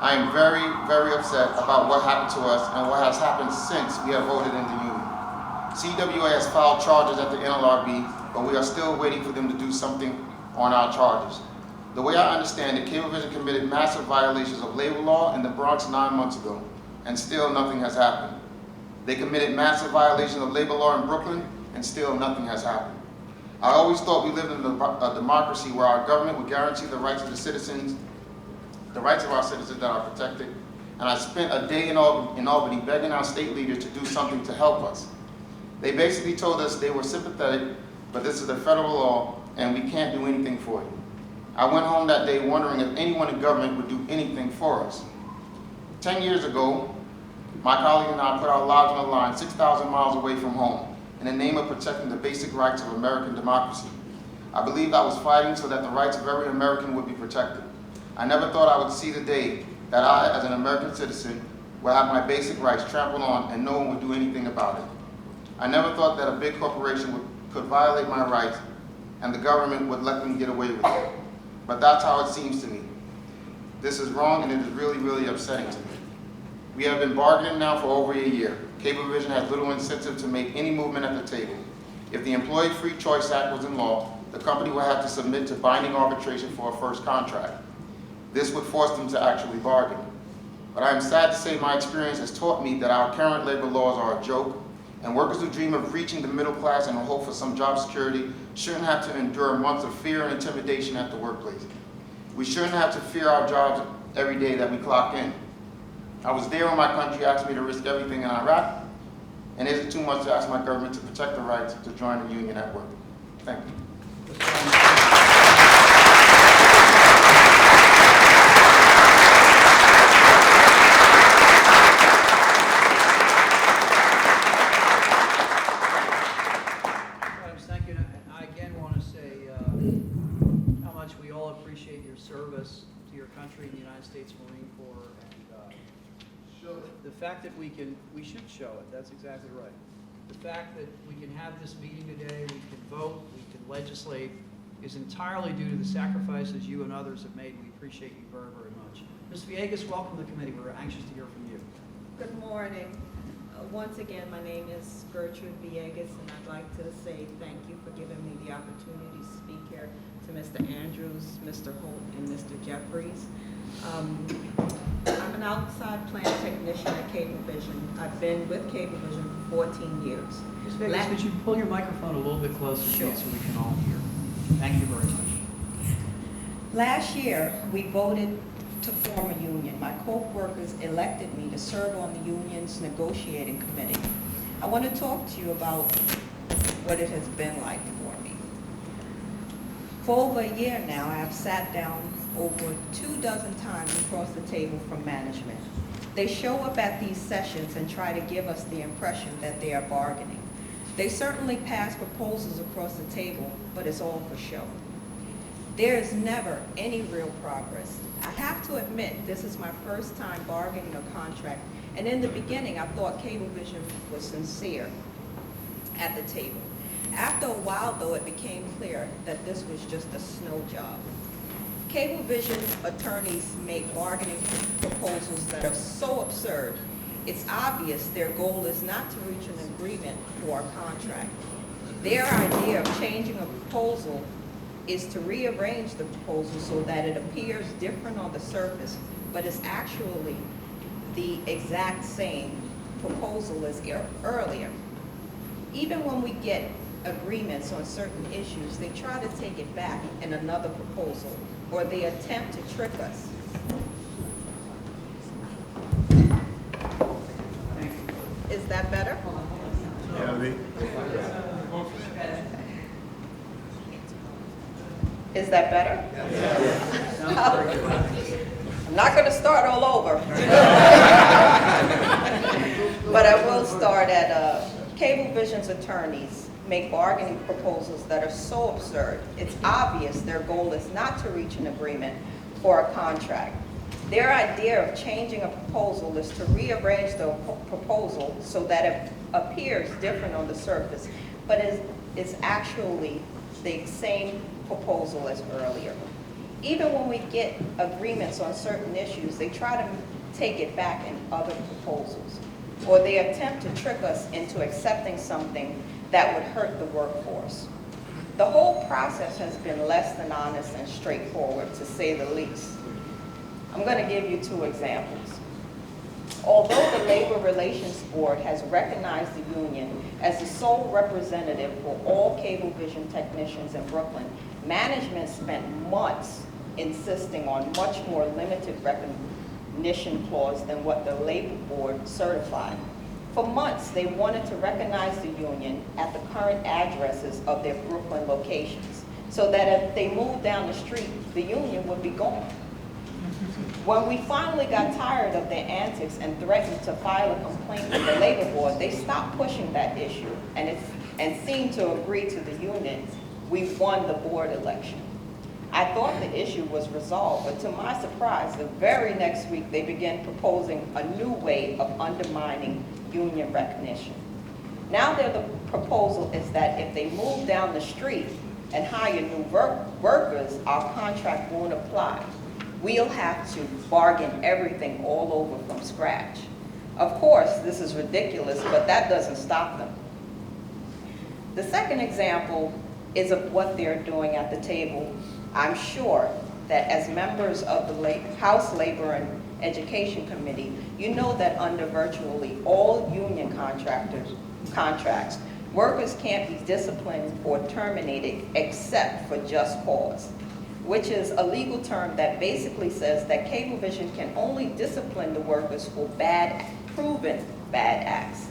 I am very, very upset about what happened to us and what has happened since we have voted in the union. CWA has filed charges at the NLRB, but we are still waiting for them to do something on our charges. The way I understand it, Cablevision committed massive violations of labor law in the Bronx 9 months ago, and still nothing has happened. They committed massive violations of labor law in Brooklyn, and still nothing has happened. I always thought we lived in a democracy where our government would guarantee the rights of the citizens, the rights of our citizens that are protected, and I spent a day in Albany begging our state leaders to do something to help us. They basically told us they were sympathetic, but this is a federal law, and we can't do anything for you. I went home that day wondering if anyone in government would do anything for us. 10 years ago, my colleague and I put our lives on the line 6,000 miles away from home in the name of protecting the basic rights of American democracy. I believed I was fighting so that the rights of every American would be protected. I never thought I would see the day that I, as an American citizen, would have my basic rights trampled on and no one would do anything about it. I never thought that a big corporation could violate my rights and the government would let them get away with it. But that's how it seems to me. This is wrong, and it is really, really upsetting to me. We have been bargaining now for over a year. Cablevision has little incentive to make any movement at the table. If the Employee Free Choice Act was in law, the company would have to submit to binding arbitration for a first contract. This would force them to actually bargain. But I am sad to say my experience has taught me that our current labor laws are a joke, and workers who dream of reaching the middle class and hope for some job security shouldn't have to endure months of fear and intimidation at the workplace. We shouldn't have to fear our jobs every day that we clock in. I was there when my country asked me to risk everything in Iraq, and is it too much to ask my government to protect the rights to join the union at work? Thank you. Thank you. And I again want to say how much we all appreciate your service to your country in the United States Marine Corps, and the fact that we should show it. That's exactly right. The fact that we can have this meeting today, we can vote, we can legislate, is entirely due to the sacrifices you and others have made. We appreciate you very, very much. Ms. Villegas, welcome to the committee. We're anxious to hear from you. Good morning. Once again, my name is Gertrude Villegas, and I'd like to say thank you for giving me the opportunity to speak here to Mr. Andrews, Mr. Holt, and Mr. Jeffries. I'm an outside plant technician at Cablevision. I've been with Cablevision for 14 years. Ms. Villegas, could you pull your microphone a little bit closer, Sure. so we can all hear? Thank you very much. Last year, we voted to form a union. My co-workers elected me to serve on the union's negotiating committee. I want to talk to you about what it has been like for me. For over a year now, I have sat down over 24 times across the table from management. They show up at these sessions and try to give us the impression that they are bargaining. They certainly pass proposals across the table, but it's all for show. There is never any real progress. I have to admit, this is my first time bargaining a contract, and in the beginning, I thought Cablevision was sincere at the table. After a while, though, it became clear that this was just a snow job. Cablevision attorneys make bargaining proposals that are so absurd, it's obvious their goal is not to reach an agreement for a contract. Their idea of changing a proposal is to rearrange the proposal so that it appears different on the surface, but is actually the exact same proposal as earlier. Even when we get agreements on certain issues, they try to take it back in another proposal, or they attempt to trick us. Is that better? Is that better? Yes. I'm not going to start all over. But I will start at Cablevision's attorneys make bargaining proposals that are so absurd. It's obvious their goal is not to reach an agreement for a contract. Their idea of changing a proposal is to rearrange the proposal so that it appears different on the surface, but is actually the same proposal as earlier. Even when we get agreements on certain issues, they try to take it back in other proposals, or they attempt to trick us into accepting something that would hurt the workforce. The whole process has been less than honest and straightforward, to say the least. I'm going to give you 2 examples. Although the Labor Relations Board has recognized the union as the sole representative for all Cablevision technicians in Brooklyn, management spent months insisting on much more limited recognition clause than what the Labor Board certified. For months, they wanted to recognize the union at the current addresses of their Brooklyn locations, so that if they moved down the street, the union would be gone. When we finally got tired of their antics and threatened to file a complaint with the Labor Board, they stopped pushing that issue and seemed to agree to the union. We won the board election. I thought the issue was resolved, but to my surprise, the very next week they began proposing a new way of undermining union recognition. Now the proposal is that if they move down the street and hire new workers, our contract won't apply. We'll have to bargain everything all over from scratch. Of course, this is ridiculous, but that doesn't stop them. The second example is of what they're doing at the table. I'm sure that as members of the House Labor and Education Committee, you know that under virtually all union contracts, workers can't be disciplined or terminated except for just cause, which is a legal term that basically says that Cablevision can only discipline the workers for proven bad acts.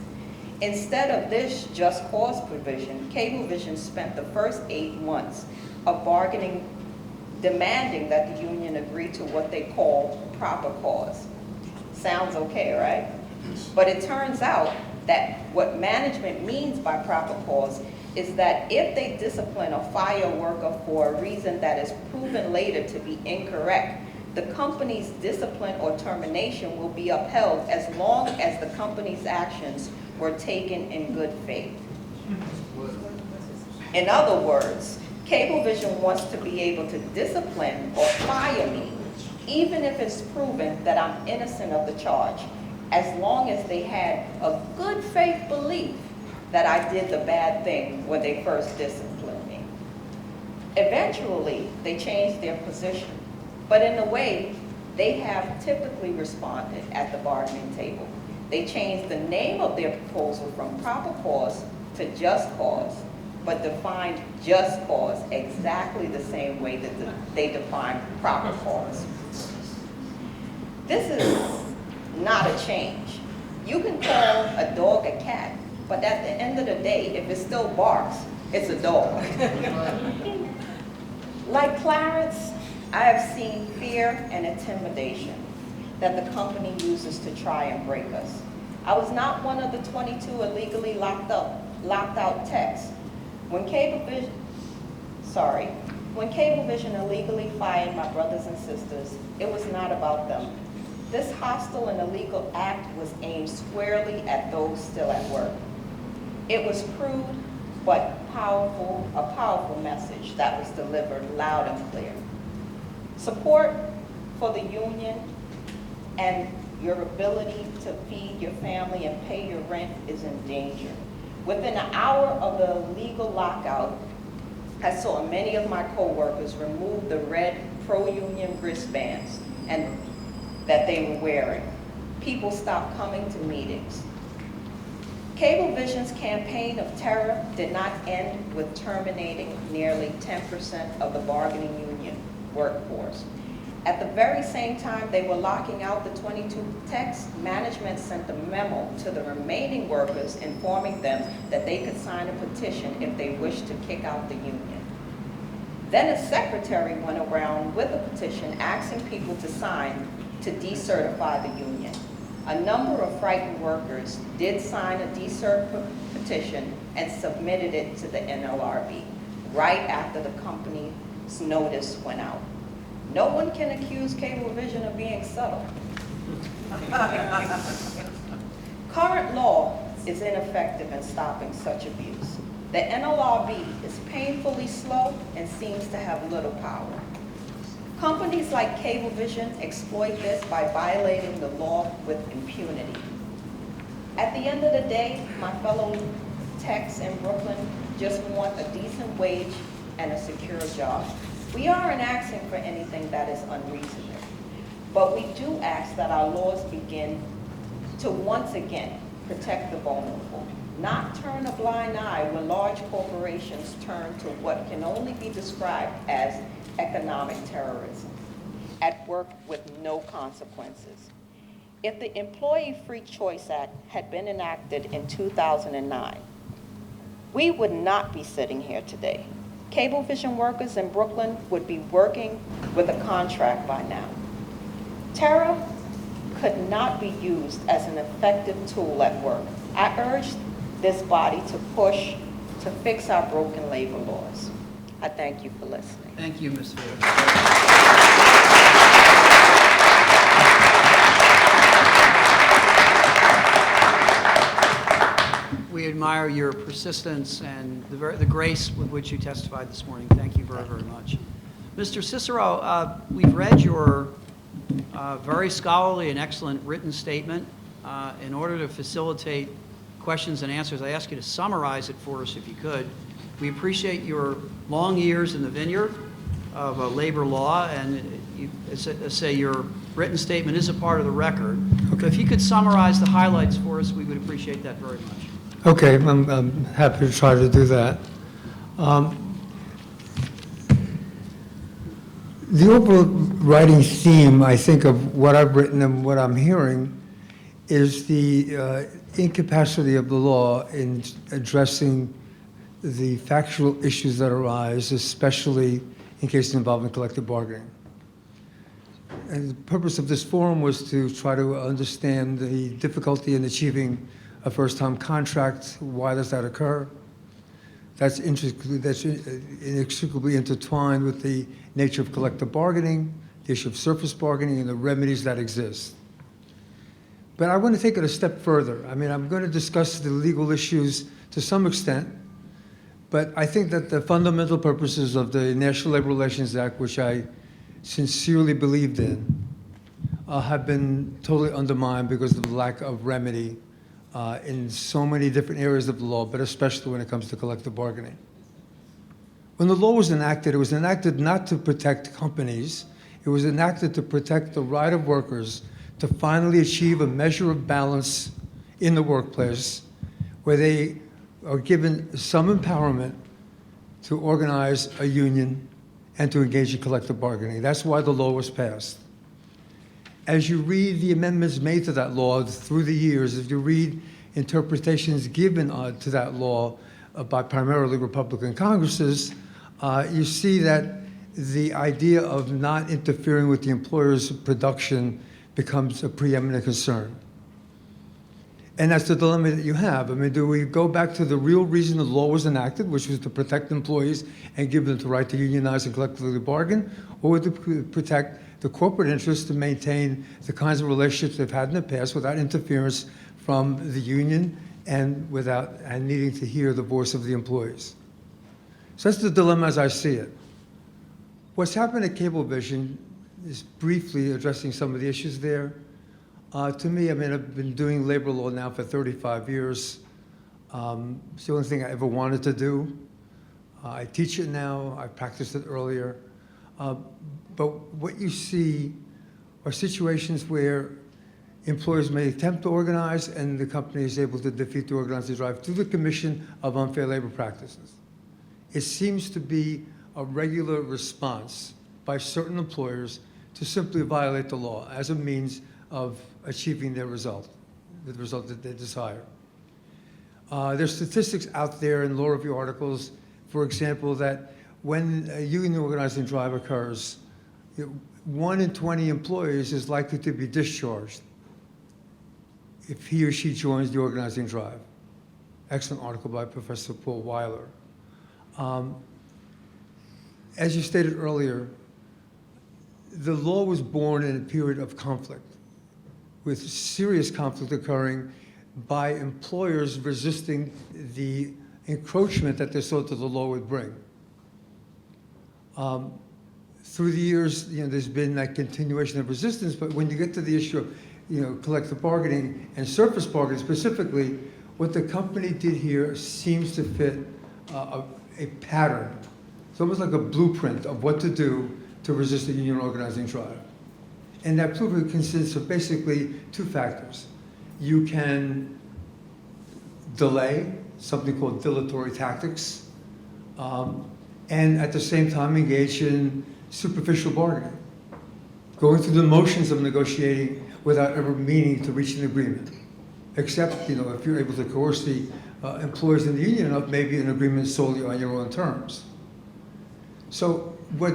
Instead of this just cause provision, Cablevision spent the first 8 months of bargaining, demanding that the union agree to what they call proper cause. Sounds okay, right? But it turns out that what management means by proper cause is that if they discipline or fire a worker for a reason that is proven later to be incorrect, the company's discipline or termination will be upheld as long as the company's actions were taken in good faith. In other words, Cablevision wants to be able to discipline or fire me, even if it's proven that I'm innocent of the charge, as long as they had a good faith belief that I did the bad thing when they first disciplined me. Eventually, they changed their position, but in a way, they have typically responded at the bargaining table. They changed the name of their proposal from proper cause to just cause, but defined just cause exactly the same way that they define proper cause. This is not a change. You can call a dog a cat, but at the end of the day, if it still barks, it's a dog. Like Clarence, I have seen fear and intimidation that the company uses to try and break us. I was not one of the 22 illegally locked out techs. When Cablevision illegally fired my brothers and sisters, it was not about them. This hostile and illegal act was aimed squarely at those still at work. It was crude, but a powerful message that was delivered loud and clear. Support for the union and your ability to feed your family and pay your rent is in danger. Within an hour of the illegal lockout, I saw many of my coworkers remove the red pro-union wristbands that they were wearing. People stopped coming to meetings. Cablevision's campaign of terror did not end with terminating nearly 10% of the bargaining union workforce. At the very same time they were locking out the 22 techs, management sent a memo to the remaining workers informing them that they could sign a petition if they wished to kick out the union. Then a secretary went around with a petition asking people to sign to decertify the union. A number of frightened workers did sign a decert petition and submitted it to the NLRB right after the company's notice went out. No one can accuse Cablevision of being subtle. Current law is ineffective in stopping such abuse. The NLRB is painfully slow and seems to have little power. Companies like Cablevision exploit this by violating the law with impunity. At the end of the day, my fellow techs in Brooklyn just want a decent wage and a secure job. We aren't asking for anything that is unreasonable, but we do ask that our laws begin to once again protect the vulnerable, not turn a blind eye when large corporations turn to what can only be described as economic terrorism at work with no consequences. If the Employee Free Choice Act had been enacted in 2009, we would not be sitting here today. Cablevision workers in Brooklyn would be working with a contract by now. Terror could not be used as an effective tool at work. I urge this body to push to fix our broken labor laws. I thank you for listening. Thank you, Ms. Fair. We admire your persistence and the grace with which you testified this morning. Thank you very, very much. Mr. Cicero, we've read your very scholarly and excellent written statement. In order to facilitate questions and answers, I ask you to summarize it for us if you could. We appreciate your long years in the vineyard of labor law, and say your written statement is a part of the record. Okay. If you could summarize the highlights for us, we would appreciate that very much. Okay, I'm happy to try to do that. The overriding theme, I think, of what I've written and what I'm hearing is the incapacity of the law in addressing the factual issues that arise, especially in cases involving collective bargaining. And the purpose of this forum was to try to understand the difficulty in achieving a first-time contract. Why does that occur? That's inextricably intertwined with the nature of collective bargaining, the issue of surface bargaining, and the remedies that exist. But I want to take it a step further. I mean, I'm going to discuss the legal issues to some extent, but I think that the fundamental purposes of the National Labor Relations Act, which I sincerely believed in, have been totally undermined because of the lack of remedy in so many different areas of the law, but especially when it comes to collective bargaining. When the law was enacted, it was enacted not to protect companies. It was enacted to protect the right of workers to finally achieve a measure of balance in the workplace where they are given some empowerment to organize a union and to engage in collective bargaining. That's why the law was passed. As you read the amendments made to that law through the years, if you read interpretations given to that law by primarily Republican Congresses, you see that the idea of not interfering with the employer's production becomes a preeminent concern. And that's the dilemma that you have. I mean, do we go back to the real reason the law was enacted, which was to protect employees and give them the right to unionize and collectively bargain, or to protect the corporate interest to maintain the kinds of relationships they've had in the past without interference from the union and needing to hear the voice of the employees? So that's the dilemma as I see it. What's happened at Cablevision is briefly addressing some of the issues there. To me, I mean, I've been doing labor law now for 35 years. It's the only thing I ever wanted to do. I teach it now. I practiced it earlier. But what you see are situations where employers may attempt to organize and the company is able to defeat the organizing drive through the commission of unfair labor practices. It seems to be a regular response by certain employers to simply violate the law as a means of achieving their result, the result that they desire. There's statistics out there in law review articles, for example, that when a union organizing drive occurs, 1 in 20 employees is likely to be discharged. if he or she joins the organizing drive. Excellent article by Professor Paul Weiler. As you stated earlier, the law was born in a period of conflict, with serious conflict occurring by employers resisting the encroachment that they thought that the law would bring. Through the years, there's been that continuation of resistance, but when you get to the issue of, collective bargaining and surface bargaining specifically, what the company did here seems to fit a pattern. It's almost like a blueprint of what to do to resist the union organizing drive. And that blueprint consists of basically two factors. You can delay, something called dilatory tactics, and at the same time engage in superficial bargaining, going through the motions of negotiating without ever meaning to reach an agreement, except, if you're able to coerce the employees in the union enough, maybe an agreement solely on your own terms. So what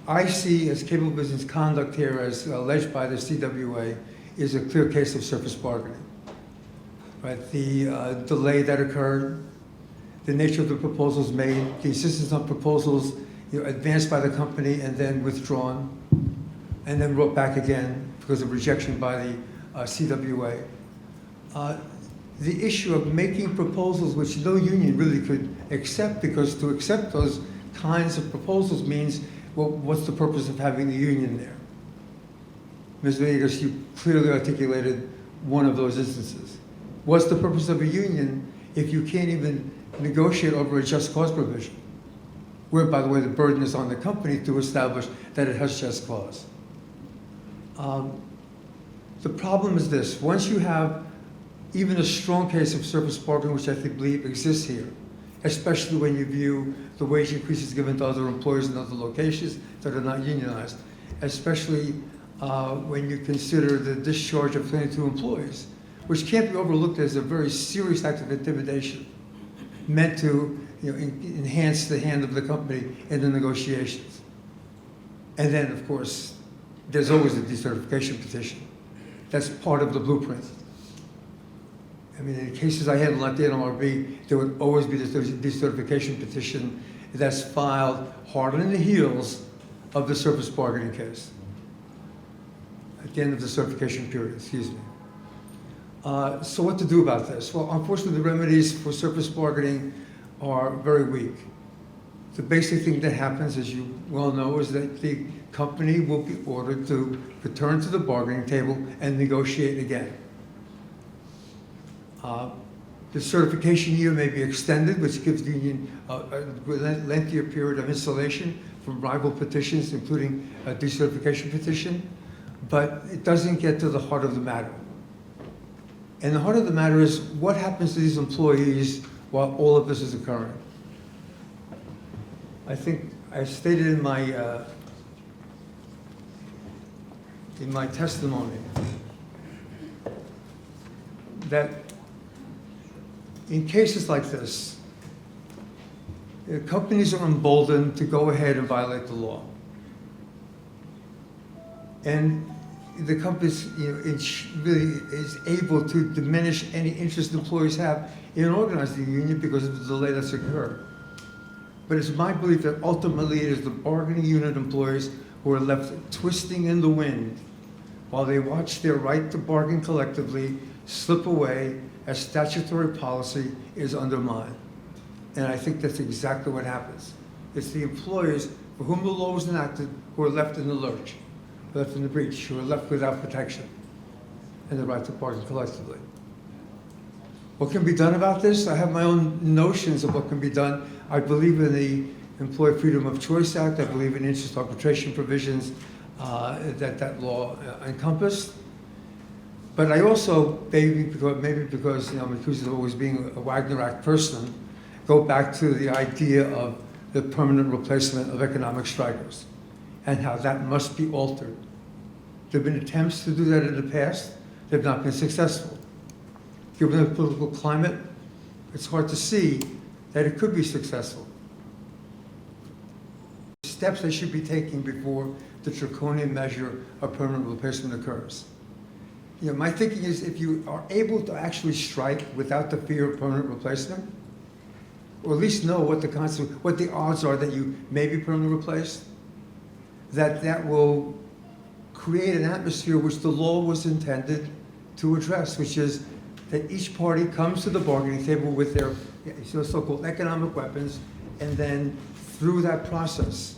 I see as Cablevision's conduct here, as alleged by the CWA, is a clear case of surface bargaining. Right? The delay that occurred, the nature of the proposals made, the insistence on proposals advanced by the company and then withdrawn, and then brought back again because of rejection by the CWA. The issue of making proposals which no union really could accept, because to accept those kinds of proposals means, well, what's the purpose of having the union there? Ms. Vegas, you clearly articulated one of those instances. What's the purpose of a union if you can't even negotiate over a just cause provision? Where, by the way, the burden is on the company to establish that it has just cause. The problem is this: once you have even a strong case of surface bargaining, which I believe exists here, especially when you view the wage increases given to other employers in other locations that are not unionized, especially when you consider the discharge of 22 employees, which can't be overlooked as a very serious act of intimidation meant to enhance the hand of the company in the negotiations. And then, of course, there's always a decertification petition. That's part of the blueprint. I mean, in cases I handled like the NLRB, there would always be this decertification petition that's filed hard on the heels of the surface bargaining case, at the end of the certification period, excuse me. So what to do about this? Well, unfortunately, the remedies for surface bargaining are very weak. The basic thing that happens, as you well know, is that the company will be ordered to return to the bargaining table and negotiate again. The certification year may be extended, which gives the union a lengthier period of insulation from rival petitions, including a decertification petition, but it doesn't get to the heart of the matter. And the heart of the matter is what happens to these employees while all of this is occurring. I think I stated in my testimony that in cases like this, companies are emboldened to go ahead and violate the law. And the company really is able to diminish any interest employees have in organizing the union because of the delay that's occurred. But it's my belief that ultimately it is the bargaining unit employees who are left twisting in the wind while they watch their right to bargain collectively slip away as statutory policy is undermined. And I think that's exactly what happens. It's the employers for whom the law was enacted who are left in the lurch, left in the breach, who are left without protection and the right to bargain collectively. What can be done about this? I have my own notions of what can be done. I believe in the Employee Freedom of Choice Act. I believe in interest arbitration provisions that law encompassed. But I also, maybe because I'm accused of always being a Wagner Act person, go back to the idea of the permanent replacement of economic strikers and how that must be altered. There have been attempts to do that in the past. They've not been successful. Given the political climate, it's hard to see that it could be successful. Steps they should be taking before the draconian measure of permanent replacement occurs. my thinking is if you are able to actually strike without the fear of permanent replacement, or at least know what the odds are that you may be permanently replaced, that will create an atmosphere which the law was intended to address, which is that each party comes to the bargaining table with their so-called economic weapons, and then through that process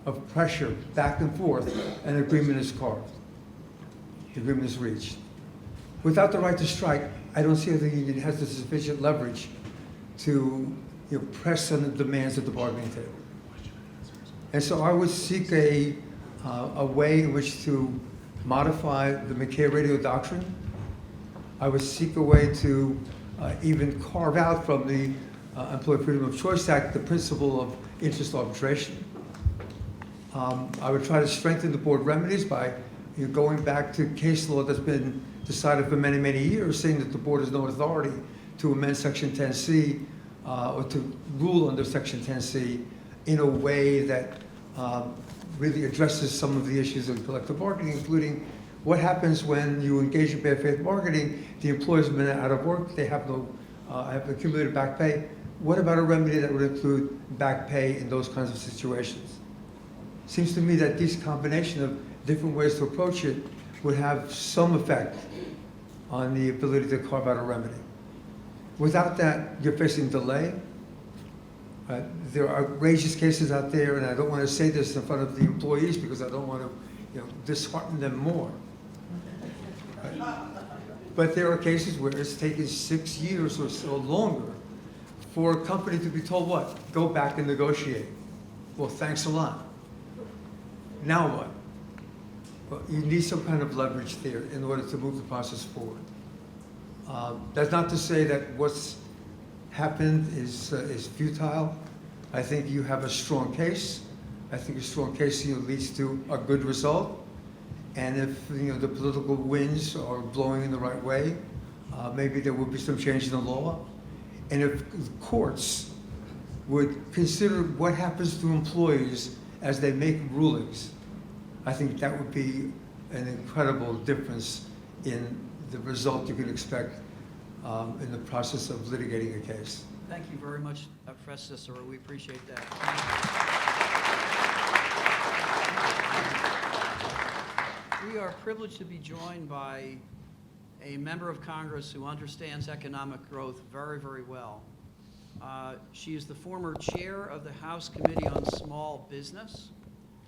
of pressure back and forth, an agreement is carved. The agreement is reached. Without the right to strike, I don't see how the union has the sufficient leverage to press on the demands of the bargaining table. And so I would seek a way in which to modify the McKay Radio Doctrine. I would seek a way to even carve out from the Employee Freedom of Choice Act the principle of interest arbitration. I would try to strengthen the board remedies by going back to case law that's been decided for many, many years, saying that the board has no authority to amend Section 10C or to rule under Section 10C in a way that really addresses some of the issues of collective bargaining, including what happens when you engage in bad faith bargaining, the employee's been out of work, they have no have accumulated back pay. What about a remedy that would include back pay in those kinds of situations? Seems to me that this combination of different ways to approach it would have some effect on the ability to carve out a remedy. Without that, you're facing delay. There are outrageous cases out there, and I don't want to say this in front of the employees because I don't want to dishearten them more. But there are cases where it's taken 6 years or so longer for a company to be told what? Go back and negotiate. Well, thanks a lot. Now what? Well, you need some kind of leverage there in order to move the process forward. That's not to say that what's happened is futile. I think you have a strong case. I think a strong case leads to a good result. And if the political winds are blowing in the right way, maybe there will be some change in the law. And if the courts would consider what happens to employees as they make rulings, I think that would be an incredible difference in the result you can expect in the process of litigating a case. Thank you very much, Professor Cicero. We appreciate that. We are privileged to be joined by a member of Congress who understands economic growth very, very well. She is the former chair of the House Committee on Small Business,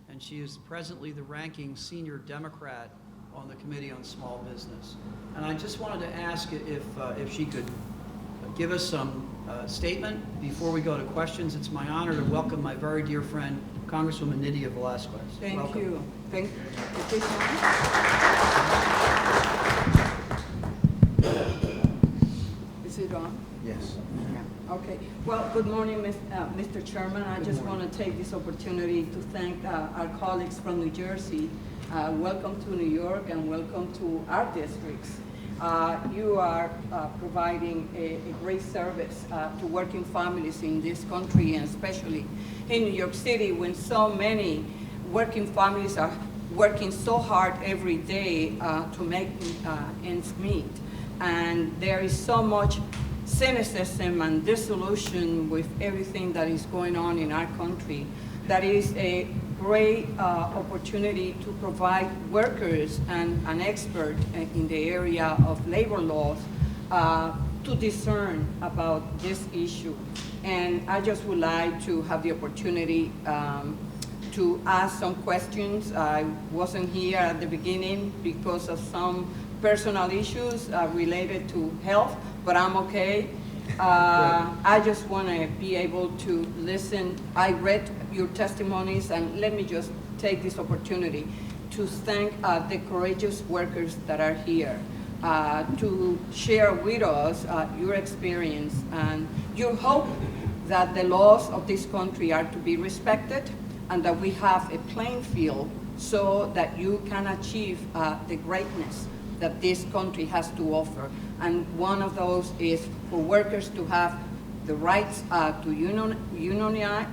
and she is presently the ranking senior Democrat on the Committee on Small Business. And I just wanted to ask if she could give us some statement before we go to questions. It's my honor to welcome my very dear friend, Congresswoman Nydia Velázquez. Thank Welcome. you. Thank you. Is it on? Yes. Yeah. Okay. Well, good morning, Mr. Chairman. I just want to take this opportunity to thank our colleagues from New Jersey. Welcome to New York and welcome to our districts. You are providing a great service to working families in this country, and especially in New York City, when so many working families are working so hard every day to make ends meet. And there is so much cynicism and disillusion with everything that is going on in our country. That is a great opportunity to provide workers and an expert in the area of labor laws to discern about this issue. And I just would like to have the opportunity to ask some questions. I wasn't here at the beginning because of some personal issues related to health, but I'm okay. I just want to be able to listen. I read your testimonies, and let me just take this opportunity to thank the courageous workers that are here to share with us your experience and your hope that the laws of this country are to be respected and that we have a playing field so that you can achieve the greatness that this country has to offer. And one of those is for workers to have the rights to unionize,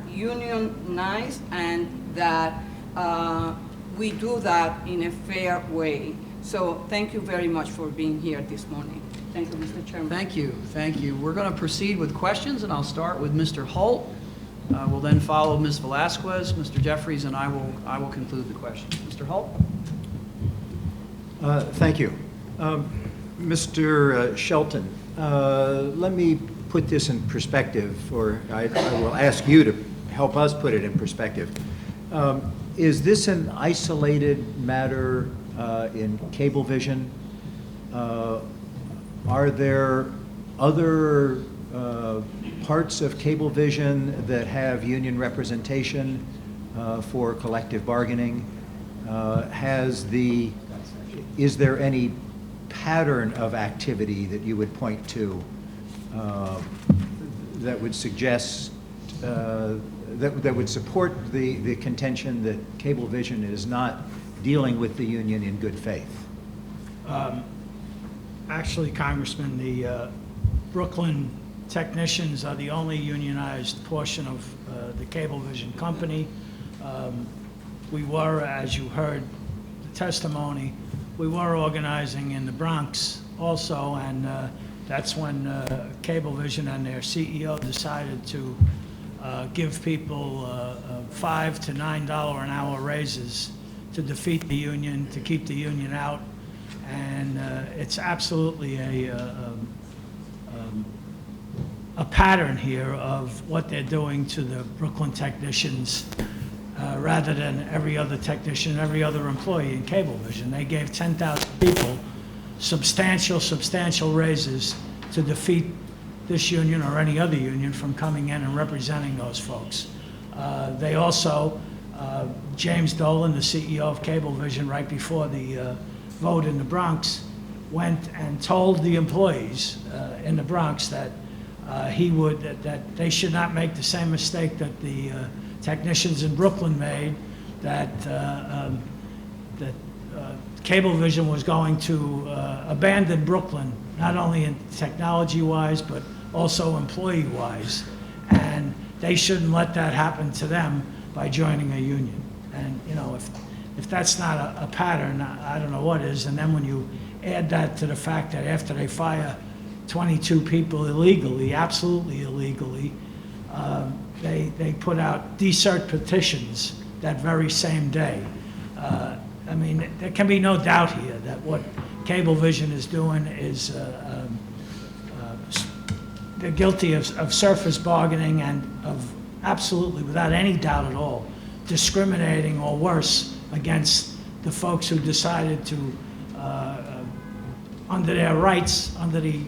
and that we do that in a fair way. So thank you very much for being here this morning. Thank you, Mr. Chairman. Thank you, thank you. We're going to proceed with questions, and I'll start with Mr. Holt. We'll then follow Ms. Velasquez, Mr. Jeffries, and I will conclude the questions. Mr. Holt? Thank you. Mr. Shelton, let me put this in perspective, or I will ask you to help us put it in perspective. Is this an isolated matter in Cablevision? Are there other parts of Cablevision that have union representation for collective bargaining? Is there any pattern of activity that you would point to that would suggest, that would support the contention that Cablevision is not dealing with the union in good faith? Actually, Congressman, the Brooklyn technicians are the only unionized portion of the Cablevision company. We were, as you heard the testimony, we were organizing in the Bronx also, and that's when Cablevision and their CEO decided to give people $5 to $9 an hour raises to defeat the union, to keep the union out. And it's absolutely a pattern here of what they're doing to the Brooklyn technicians rather than every other technician, every other employee in Cablevision. They gave 10,000 people substantial raises to defeat this union or any other union from coming in and representing those folks. They also, James Dolan, the CEO of Cablevision, right before the vote in the Bronx, went and told the employees in the Bronx that that they should not make the same mistake that the technicians in Brooklyn made, that Cablevision was going to abandon Brooklyn, not only in technology-wise, but also employee-wise. And they shouldn't let that happen to them by joining a union. And, you know, if that's not a pattern, I don't know what is. And then when you add that to the fact that after they fire 22 people illegally, absolutely illegally, they put out desert petitions that very same day. I mean, there can be no doubt here that what Cablevision is doing is they're guilty of surface bargaining and of absolutely, without any doubt at all, discriminating or worse against the folks who decided to, under their rights, under the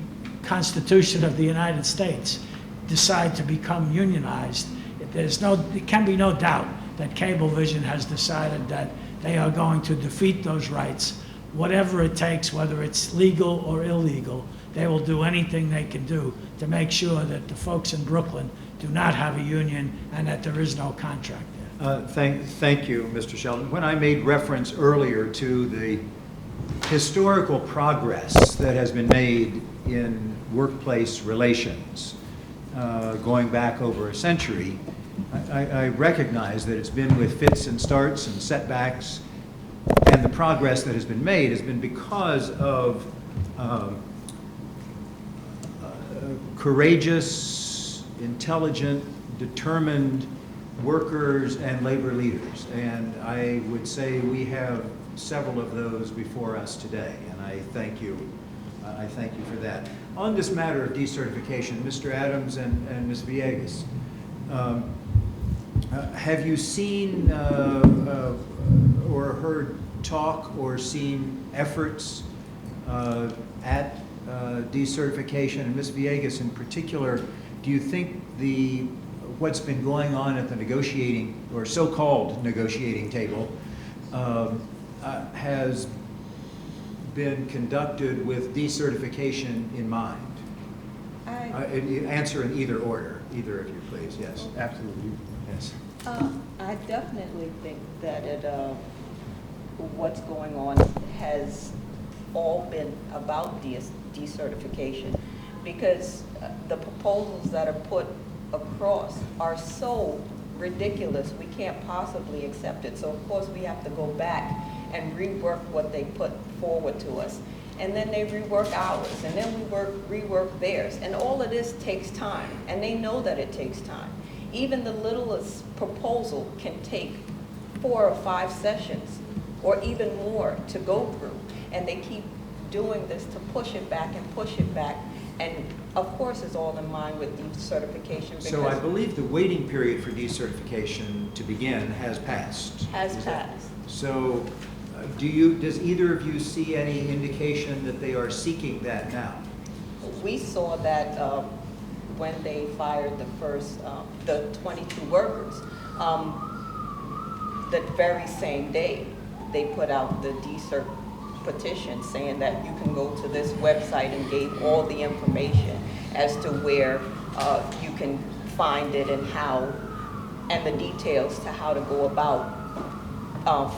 Constitution of the United States, decide to become unionized. There can be no doubt that Cablevision has decided that they are going to defeat those rights, whatever it takes, whether it's legal or illegal. They will do anything they can do to make sure that the folks in Brooklyn do not have a union and that there is no contract there. Thank you, Mr. Sheldon. When I made reference earlier to the historical progress that has been made in workplace relations going back over a century, I recognize that it's been with fits and starts and setbacks, and the progress that has been made has been because of courageous, intelligent, determined workers and labor leaders. And I would say we have several of those before us today, and I thank you. I thank you for that. On this matter of decertification, Mr. Adams and Ms. Villegas, have you seen or heard talk or seen efforts at decertification? And Ms. Villegas in particular, do you think what's been going on at the negotiating or so-called negotiating table has been conducted with decertification in mind? Answer in either order, either of you, please. Yes, absolutely. Yes. I definitely think that what's going on has all been about decertification, because the proposals that are put across are so ridiculous. We can't possibly accept it. So of course we have to go back and rework what they put forward to us. And then they rework ours, and then we rework theirs. And all of this takes time, and they know that it takes time. Even the littlest proposal can take 4 or 5 sessions, or even more to go through. And they keep doing this to push it back and push it back. And of course, it's all in line with decertification. So I believe the waiting period for decertification to begin has passed. Has passed. So does either of you see any indication that they are seeking that now? We saw that when they fired the first, the 22 workers, the very same day, they put out the decert petition saying that you can go to this website, and gave all the information as to where you can find it and how, and the details to how to go about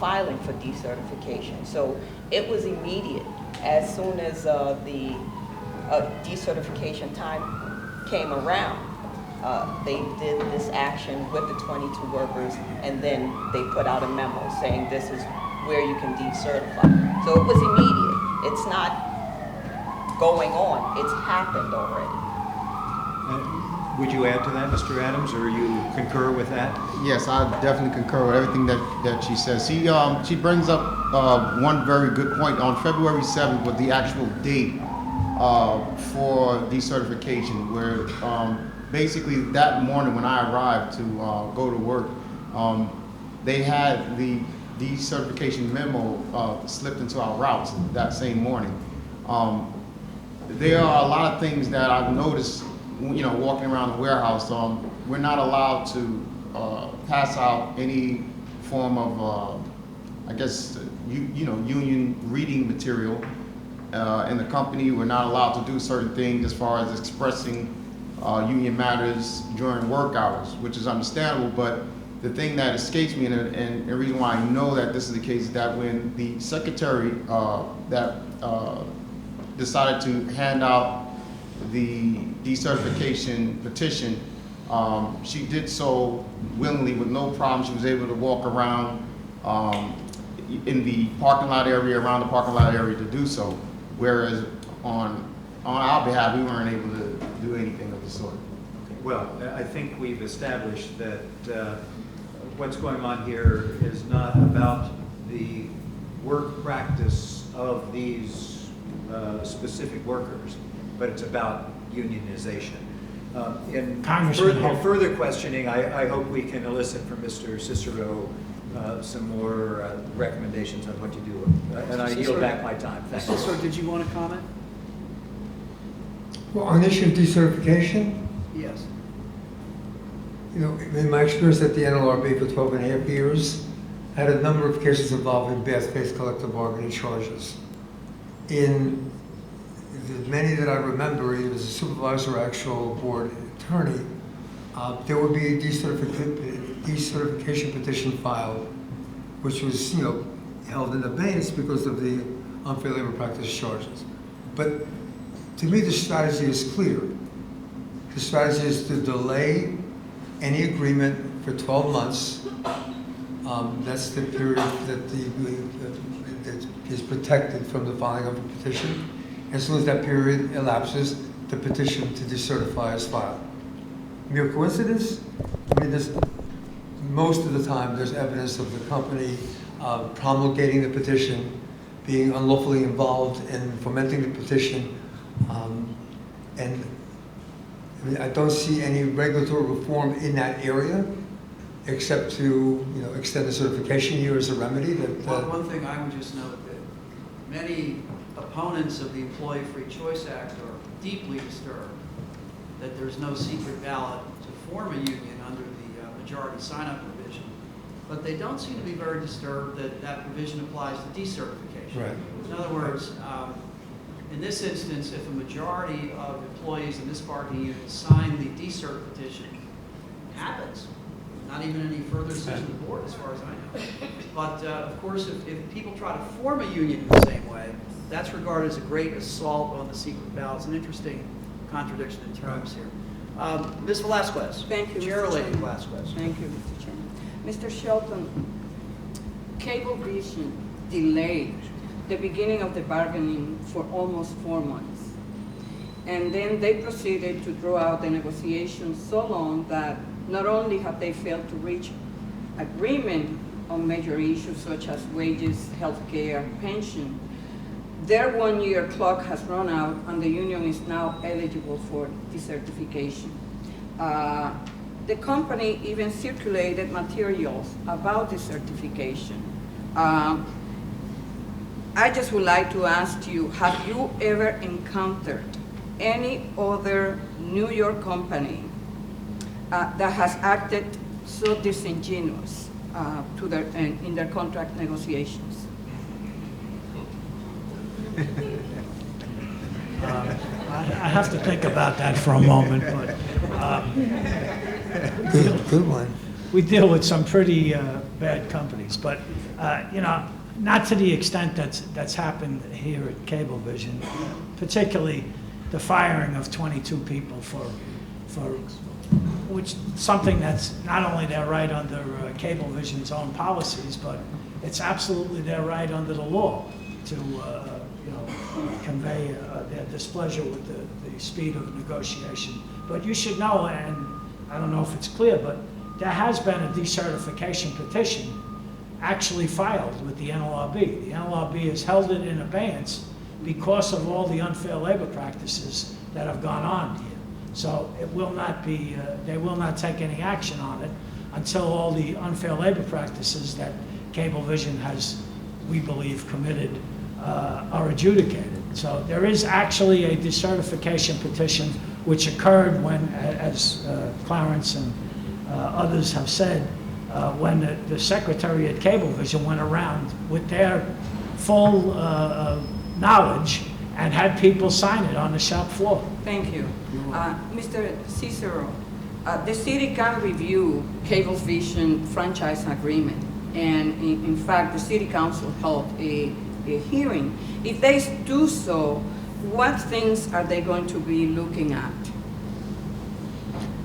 filing for decertification. So it was immediate. As soon as the decertification time came around, they did this action with the 22 workers, and then they put out a memo saying this is where you can decertify. So it was immediate. It's not going on. It's happened already. Would you add to that, Mr. Adams, or you concur with that? Yes, I definitely concur with everything that she says. She brings up one very good point. On February 7th was the actual date for decertification, where basically that morning when I arrived to go to work, they had the decertification memo slipped into our routes that same morning. There are a lot of things that I've noticed, walking around the warehouse. We're not allowed to pass out any form of, union reading material in the company. We're not allowed to do certain things as far as expressing union matters during work hours, which is understandable. But the thing that escapes me, and the reason why I know that this is the case, is that when the secretary decided to hand out the decertification petition, she did so willingly with no problem. She was able to walk around in the parking lot area, around the parking lot area to do so, whereas on our behalf, we weren't able to do anything of the sort. Well, I think we've established that what's going on here is not about the work practice of these specific workers, but it's about unionization. In further questioning, I hope we can elicit from Mr. Cicero some more recommendations on what to do. And I yield back my time. Thank you. So did you want to comment? Well, on the issue of decertification, Yes. In my experience at the NLRB for 12 and a half years, I had a number of cases involving bad faith collective bargaining charges. In the many that I remember, either as a supervisor or actual board attorney, there would be a decertification petition filed, which was, held in abeyance because of the unfair labor practice charges. But to me, the strategy is clear. The strategy is to delay any agreement for 12 months. That's the period that that is protected from the filing of a petition. As soon as that period elapses, the petition to decertify is filed. Mere coincidence? I mean, most of the time there's evidence of the company promulgating the petition, being unlawfully involved in fomenting the petition, and I don't see any regulatory reform in that area, except to extend the certification year as a remedy. Well, one thing I would just note that many opponents of the Employee Free Choice Act are deeply disturbed that there's no secret ballot to form a union under the majority sign-up provision, but they don't seem to be very disturbed that that provision applies to decertification. Right. In other words, in this instance, if a majority of employees in this bargaining unit sign the decert petition, it happens. Not even any further decision of the board, as far as I know. But of course, if people try to form a union in the same way, that's regarded as a great assault on the secret ballot. It's an interesting contradiction in terms here. Ms. Velazquez. Thank you, Mr. Chair Lady Chairman. Velazquez. Thank you, Mr. Chairman. Mr. Shelton, Cablevision delayed the beginning of the bargaining for almost 4 months. And then they proceeded to draw out the negotiations so long that not only have they failed to reach agreement on major issues such as wages, health care, pension, their one-year clock has run out and the union is now eligible for decertification. The company even circulated materials about decertification. I just would like to ask you, have you ever encountered any other New York company that has acted so disingenuous in their contract negotiations? I have to think about that for a moment, but Good one. we deal with some pretty bad companies, but, not to the extent that's happened here at Cablevision, particularly the firing of 22 people for which something that's not only their right under Cablevision's own policies, but it's absolutely their right under the law to convey their displeasure with the speed of negotiation. But you should know, and I don't know if it's clear, but there has been a decertification petition actually filed with the NLRB. The NLRB has held it in abeyance because of all the unfair labor practices that have gone on here. So it will not be, they will not take any action on it until all the unfair labor practices that Cablevision has, we believe, committed are adjudicated. So there is actually a decertification petition which occurred when, as Clarence and others have said, when the secretary at Cablevision went around with their full knowledge and had people sign it on the shop floor. Thank you. Mr. Cicero, the city can review Cablevision franchise agreement, and in fact, the city council held a hearing. If they do so, what things are they going to be looking at?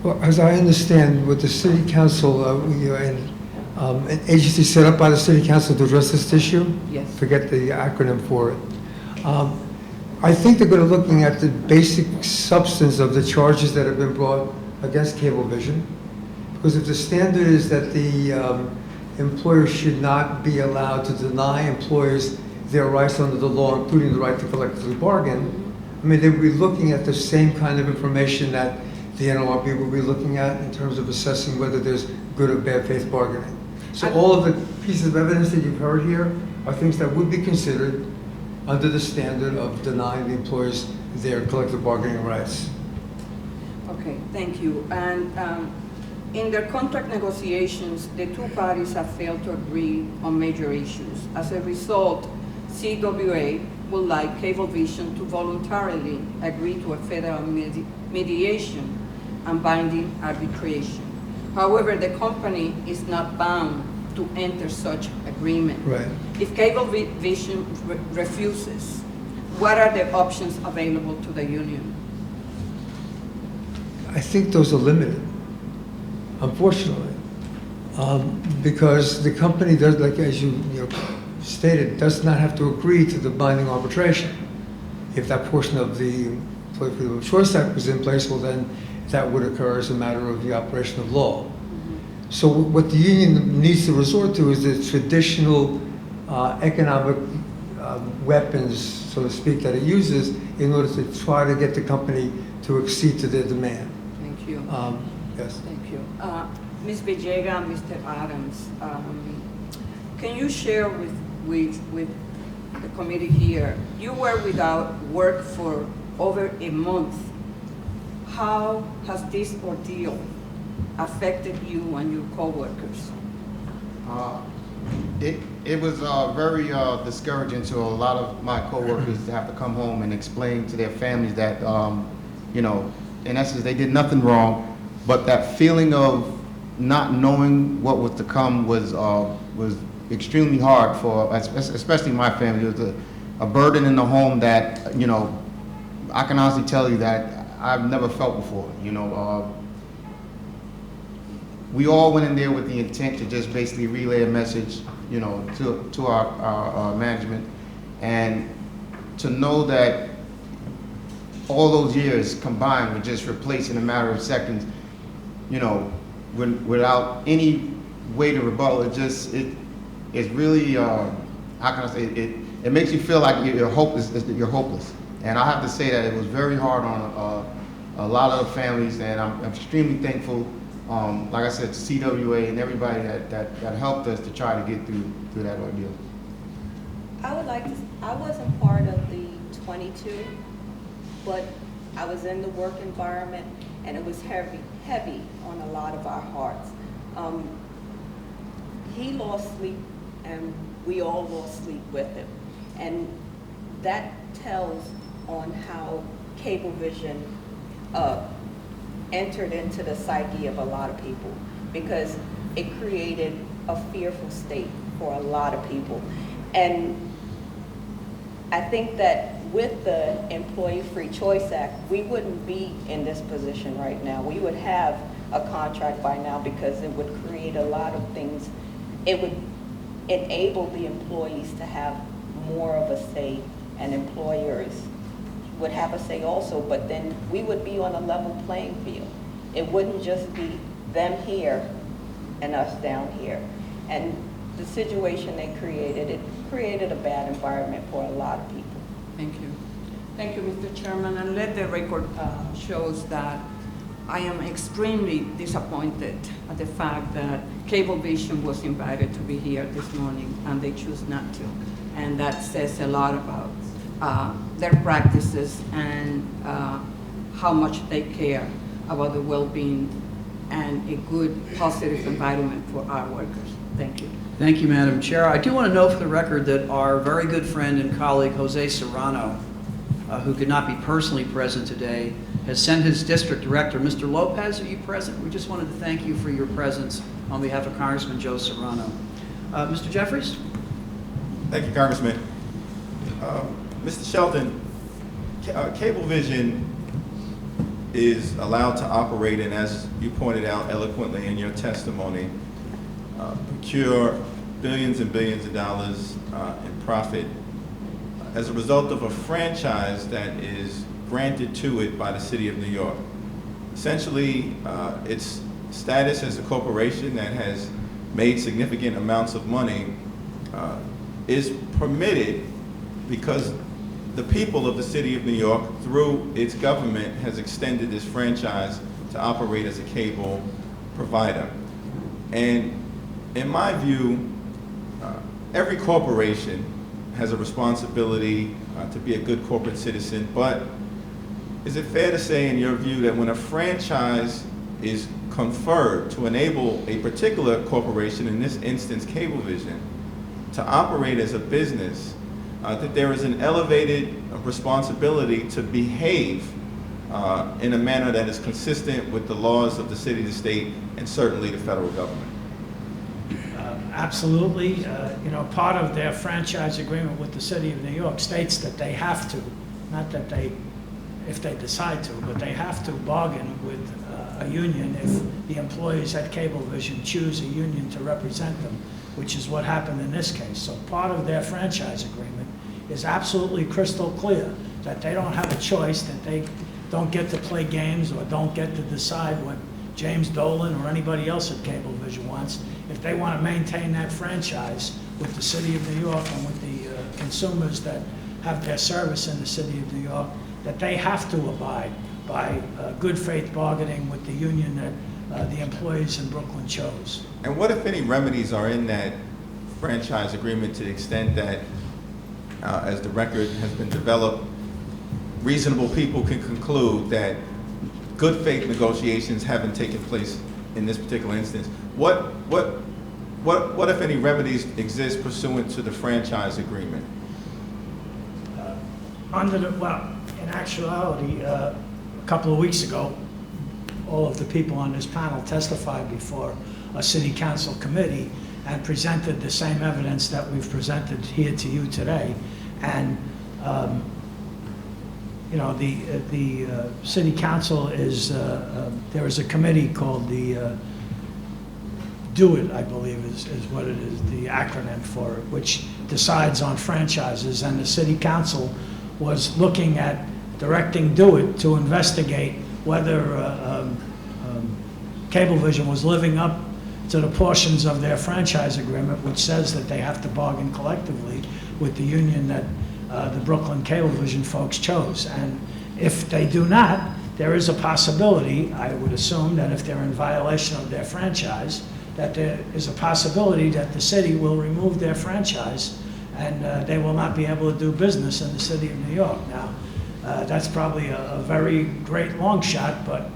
Well, as I understand, with the city council, an agency set up by the city council to address this issue? Yes. Forget the acronym for it. I think they're going to be looking at the basic substance of the charges that have been brought against Cablevision. Because if the standard is that the employer should not be allowed to deny employers their rights under the law, including the right to collectively bargain, I mean, they would be looking at the same kind of information that the NLRB will be looking at in terms of assessing whether there's good or bad faith bargaining. So all of the pieces of evidence that you've heard here are things that would be considered under the standard of denying the employers their collective bargaining rights. Okay, thank you. And in their contract negotiations, the two parties have failed to agree on major issues. As a result, CWA would like Cablevision to voluntarily agree to a federal mediation and binding arbitration. However, the company is not bound to enter such agreement. Right. If Cablevision refuses, what are the options available to the union? I think those are limited, unfortunately, because the company does, like as you stated, does not have to agree to the binding arbitration. If that portion of the Employee Freedom of Choice Act was in place, well then that would occur as a matter of the operation of law. So what the union needs to resort to is the traditional economic weapons, so to speak, that it uses in order to try to get the company to accede to their demand. Thank you. Yes. Thank you. Ms. Villegas and Mr. Adams, can you share with the committee here, you were without work for over a month. How has this ordeal affected you and your coworkers? It was very discouraging to a lot of my coworkers to have to come home and explain to their families that, in essence, they did nothing wrong, but that feeling of not knowing what was to come was extremely hard for, especially my family. It was a burden in the home that, I can honestly tell you that I've never felt before. You know, we all went in there with the intent to just basically relay a message, you know, to our management, and to know that all those years combined were just replaced in a matter of seconds, you know, without any way to rebuttal. It's really, how can I say, it makes you feel like you're hopeless. You're hopeless. And I have to say that it was very hard on a lot of the families, and I'm extremely thankful, like I said, to CWA and everybody that helped us to try to get through that ordeal. I would like to, I wasn't part of the 22, but I was in the work environment, and it was heavy on a lot of our hearts. He lost sleep, and we all lost sleep with him. And that tells on how Cablevision entered into the psyche of a lot of people, because it created a fearful state for a lot of people. And I think that with the Employee Free Choice Act, we wouldn't be in this position right now. We would have a contract by now, because it would create a lot of things. It would enable the employees to have more of a say, and employers would have a say also, but then we would be on a level playing field. It wouldn't just be them here and us down here. And the situation they created, it created a bad environment for a lot of people. Thank you. Thank you, Mr. Chairman, and let the record shows that I am extremely disappointed at the fact that Cablevision was invited to be here this morning and they choose not to. And that says a lot about their practices and how much they care about the well-being and a good, positive environment for our workers. Thank you. Thank you, Madam Chair. I do want to note for the record that our very good friend and colleague, Jose Serrano, who could not be personally present today, has sent his district director. Mr. Lopez, are you present? We just wanted to thank you for your presence on behalf of Congressman Joe Serrano. Mr. Jeffries? Thank you, Congressman. Mr. Shelton, Cablevision is allowed to operate, and as you pointed out eloquently in your testimony, procure billions and billions of dollars in profit as a result of a franchise that is granted to it by the City of New York. Essentially, its status as a corporation that has made significant amounts of money is permitted because the people of the City of New York, through its government, has extended this franchise to operate as a cable provider. And in my view, every corporation has a responsibility to be a good corporate citizen, but is it fair to say, in your view, that when a franchise is conferred to enable a particular corporation, in this instance Cablevision, to operate as a business, that there is an elevated responsibility to behave in a manner that is consistent with the laws of the city, the state, and certainly the federal government? Absolutely. You know, part of their franchise agreement with the City of New York states that they have to, not that they, if they decide to, but they have to bargain with a union if the employees at Cablevision choose a union to represent them, which is what happened in this case. So part of their franchise agreement is absolutely crystal clear that they don't have a choice, that they don't get to play games or don't get to decide what James Dolan or anybody else at Cablevision wants. If they want to maintain that franchise with the City of New York and with the consumers that have their service in the City of New York, that they have to abide by good faith bargaining with the union that the employees in Brooklyn chose. And what, if any, remedies are in that franchise agreement to the extent that, as the record has been developed, reasonable people can conclude that good faith negotiations haven't taken place in this particular instance? What if any remedies exist pursuant to the franchise agreement? Well, in actuality, a couple of weeks ago, all of the people on this panel testified before a city council committee and presented the same evidence that we've presented here to you today. And you know, the city council is, there is a committee called the Do It, I believe is what it is, the acronym for it, which decides on franchises, and the city council was looking at directing Do It to investigate whether Cablevision was living up to the portions of their franchise agreement, which says that they have to bargain collectively with the union that the Brooklyn Cablevision folks chose. And if they do not, there is a possibility, I would assume, that if they're in violation of their franchise, that there is a possibility that the city will remove their franchise and they will not be able to do business in the city of New York. Now, that's probably a very great long shot, but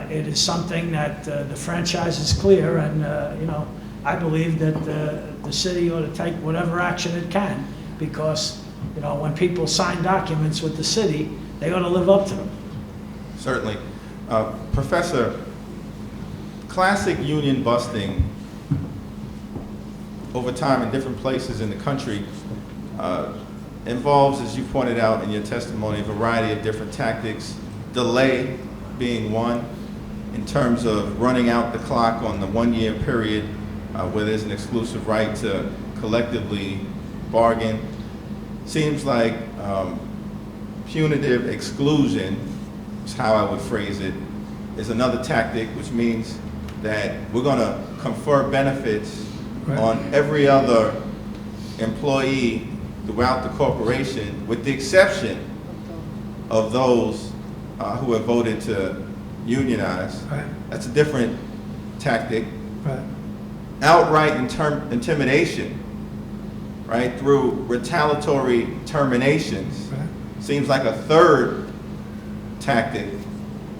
it is something that the franchise is clear, and you know, I believe that the city ought to take whatever action it can, because you know, when people sign documents with the city, they ought to live up to them. Certainly. Professor, classic union busting over time in different places in the country involves, as you pointed out in your testimony, a variety of different tactics, delay being one, in terms of running out the clock on the one-year period where there's an exclusive right to collectively bargain. Seems like punitive exclusion is how I would phrase it, is another tactic, which means that we're going to confer benefits on every other employee throughout the corporation, with the exception of those who have voted to unionize. Right. That's a different tactic. Right. Outright intimidation, right, through retaliatory terminations, Right. seems like a third tactic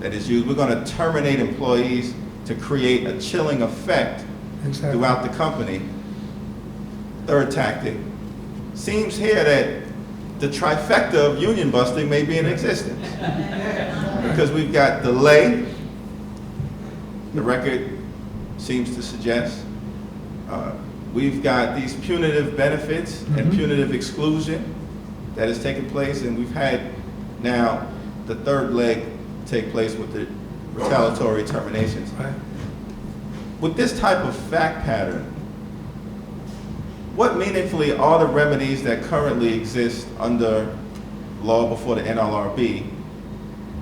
that is used. We're going to terminate employees to create a chilling effect Exactly. throughout the company. Third tactic. Seems here that the trifecta of union busting may be in existence. Because we've got delay, the record seems to suggest. We've got these punitive benefits and punitive exclusion that has taken place, and we've had now the third leg take place with the retaliatory terminations. Right. With this type of fact pattern, what meaningfully are the remedies that currently exist under law before the NLRB?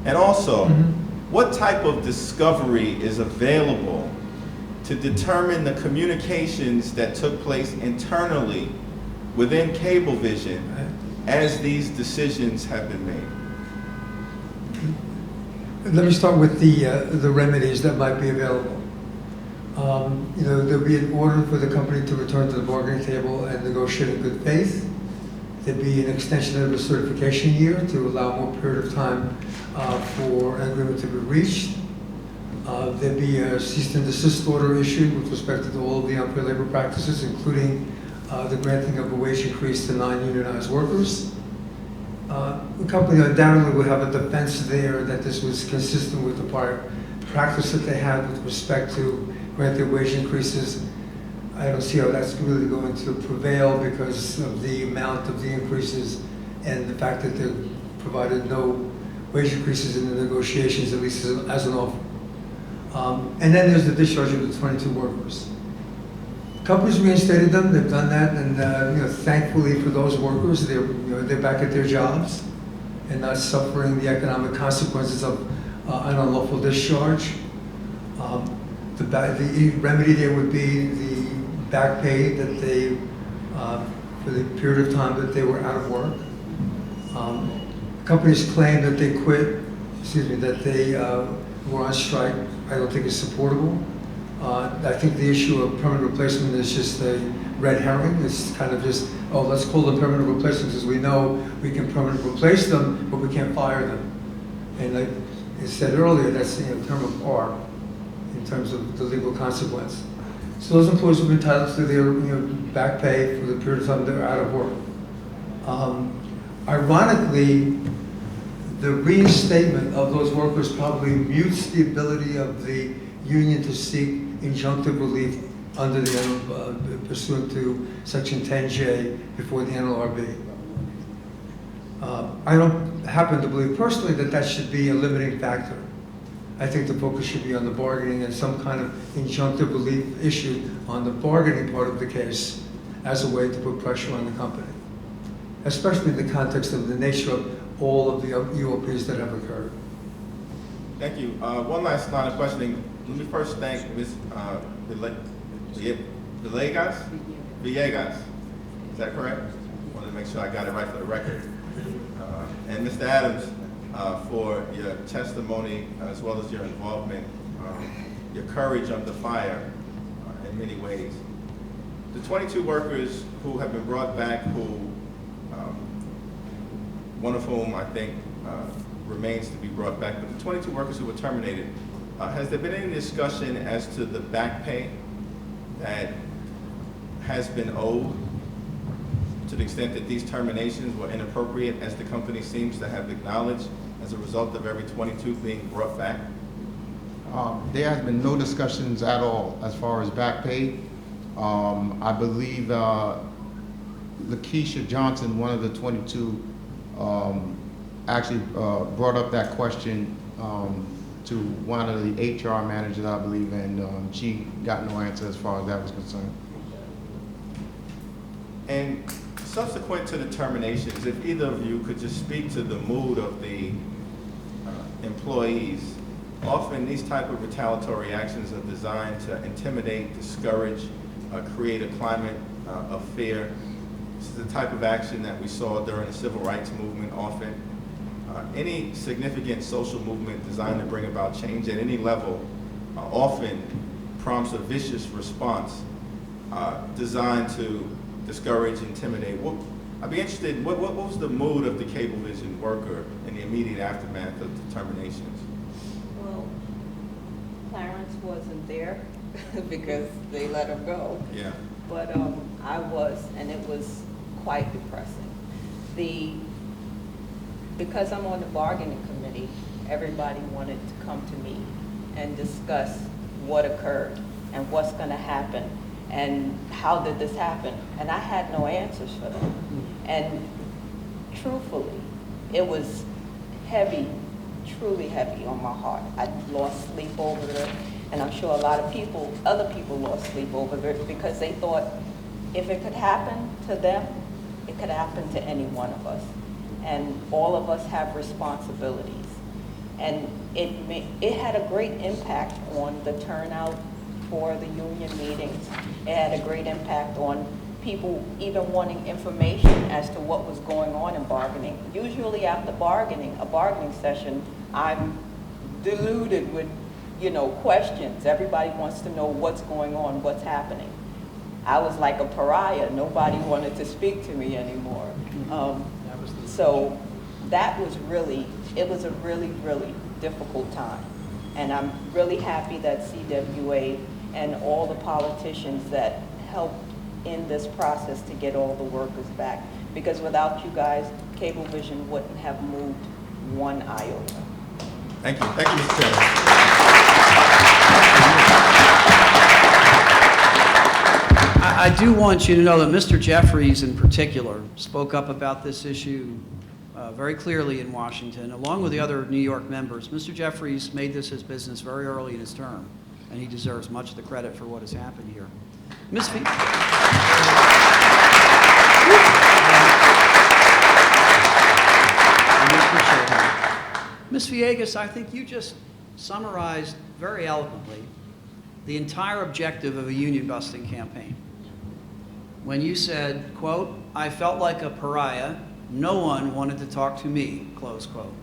And also, what type of discovery is available to determine the communications that took place internally within Cablevision as these decisions have been made? Let me start with the remedies that might be available. You know, there'll be an order for the company to return to the bargaining table and negotiate in good faith. There'd be an extension of the certification year to allow more period of time for an agreement to be reached. There'd be a cease and desist order issued with respect to all of the unfair labor practices, including the granting of a wage increase to non-unionized workers. The company undoubtedly would have a defense there that this was consistent with the prior practice that they had with respect to granting wage increases. I don't see how that's really going to prevail because of the amount of the increases and the fact that they provided no wage increases in the negotiations, at least as an offer. And then there's the discharge of the 22 workers. Companies reinstated them, they've done that, and you know, thankfully for those workers, they're back at their jobs and not suffering the economic consequences of an unlawful discharge. The remedy there would be the back pay that they, for the period of time that they were out of work. Companies claim that they that they were on strike. I don't think it's supportable. I think the issue of permanent replacement is just a red herring. It's kind of just, oh, let's call them permanent replacements because we know we can permanently replace them, but we can't fire them. And like I said earlier, that's a term of art in terms of the legal consequence. So those employees will be entitled to their back pay for the period of time they're out of work. Ironically, the reinstatement of those workers probably mutes the ability of the union to seek injunctive relief under the pursuant to Section 10J before the NLRB. I don't happen to believe personally that that should be a limiting factor. I think the focus should be on the bargaining and some kind of injunctive relief issued on the bargaining part of the case as a way to put pressure on the company, especially in the context of the nature of all of the UOPs that have occurred. Thank you. One last line of questioning. Let me first thank Ms. Villegas? Villegas. Is that correct? I wanted to make sure I got it right for the record. And Mr. Adams, for your testimony as well as your involvement, your courage under fire in many ways. The 22 workers who have been brought back, who one of whom I think remains to be brought back, but the 22 workers who were terminated, has there been any discussion as to the back pay that has been owed to the extent that these terminations were inappropriate, as the company seems to have acknowledged as a result of every 22 being brought back? There has been no discussions at all as far as back pay. I believe Lakeisha Johnson, one of the 22, actually brought up that question to one of the HR managers, I believe, and she got no answer as far as that was concerned. And subsequent to the terminations, if either of you could just speak to the mood of the employees. Often these type of retaliatory actions are designed to intimidate, discourage, create a climate of fear. This is the type of action that we saw during the civil rights movement often. Any significant social movement designed to bring about change at any level often prompts a vicious response designed to discourage, intimidate. I'd be interested, what was the mood of the Cablevision worker in the immediate aftermath of the terminations? Well, Clarence wasn't there because they let him go. Yeah. But I was, and it was quite depressing. Because I'm on the bargaining committee, everybody wanted to come to me and discuss what occurred and what's going to happen and how did this happen. And I had no answers for them. And truthfully, it was heavy, truly heavy on my heart. I lost sleep over it, and I'm sure a lot of people, other people lost sleep over it because they thought if it could happen to them, it could happen to any one of us. And all of us have responsibilities. And it had a great impact on the turnout for the union meetings. It had a great impact on people even wanting information as to what was going on in bargaining. Usually after a bargaining session, I'm deluded with, questions. Everybody wants to know what's going on, what's happening. I was like a pariah. Nobody wanted to speak to me anymore. So that was it was a really, really difficult time. And I'm really happy that CWA and all the politicians that helped in this process to get all the workers back. Because without you guys, Cablevision wouldn't have moved one iota. Thank you. Thank you, Mr. Chairman. I do want you to know that Mr. Jeffries in particular spoke up about this issue very clearly in Washington, along with the other New York members. Mr. Jeffries made this his business very early in his term, and he deserves much of the credit for what has happened here. Ms. Ms. Villegas, I think you just summarized very eloquently the entire objective of a union-busting campaign. When you said, quote, "I felt like a pariah, no one wanted to talk to me," close quote.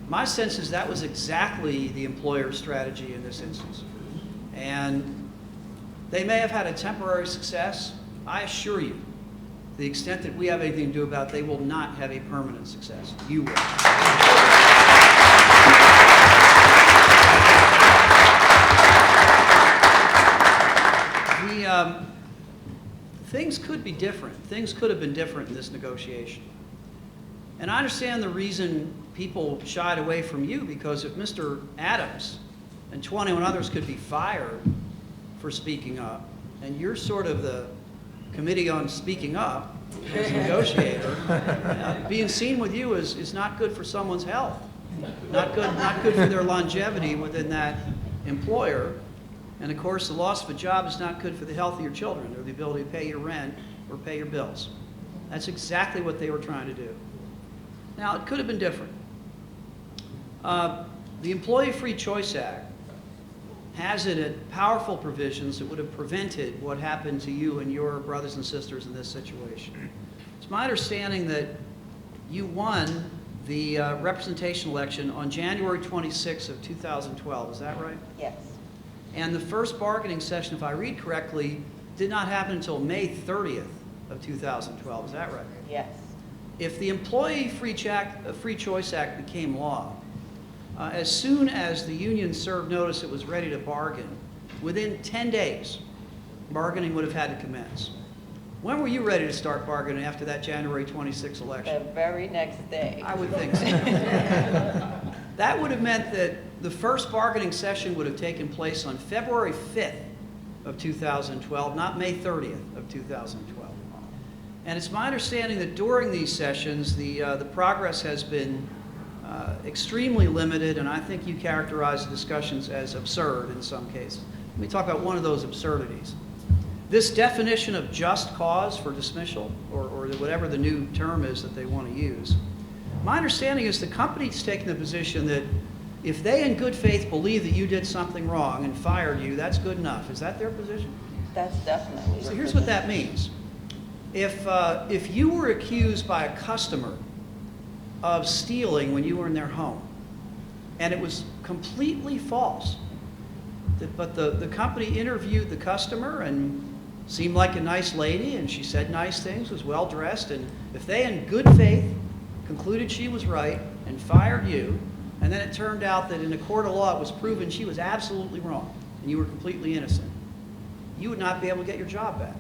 My sense is that was exactly the employer's strategy in this instance. And they may have had a temporary success. I assure you, to the extent that we have anything to do about it, they will not have a permanent success. You will. Things could be different. Things could have been different in this negotiation. And I understand the reason people shied away from you, because if Mr. Adams and 21 others could be fired for speaking up, and you're sort of the Committee on Speaking Up as a negotiator, being seen with you is not good for someone's health, not good for their longevity within that employer. And of course, the loss of a job is not good for the health of your children or the ability to pay your rent or pay your bills. That's exactly what they were trying to do. Now, it could have been different. The Employee Free Choice Act has in it powerful provisions that would have prevented what happened to you and your brothers and sisters in this situation. It's my understanding that you won the representation election on January 26th of 2012. Is that right? Yes, And the first bargaining session, if I read correctly, did not happen until May 30th of 2012. Is that right? yes. If the Employee Free Choice Act became law, as soon as the union served notice it was ready to bargain, within 10 days, bargaining would have had to commence. When were you ready to start bargaining after that January 26th The election? very next day. I would think so. That would have meant that the first bargaining session would have taken place on February 5th of 2012, not May 30th of 2012. And it's my understanding that during these sessions, the progress has been extremely limited, and I think you characterize the discussions as absurd in some cases. Let me talk about one of those absurdities. This definition of just cause for dismissal, or whatever the new term is that they want to use, my understanding is the company's taking the position that if they in good faith believe that you did something wrong and fired you, that's good enough. Is that their position? That's definitely. So here's what that means. If you were accused by a customer of stealing when you were in their home, and it was completely false, but the company interviewed the customer and seemed like a nice lady, and she said nice things, was well dressed, and if they in good faith concluded she was right and fired you, and then it turned out that in a court of law it was proven she was absolutely wrong and you were completely innocent, you would not be able to get your job back.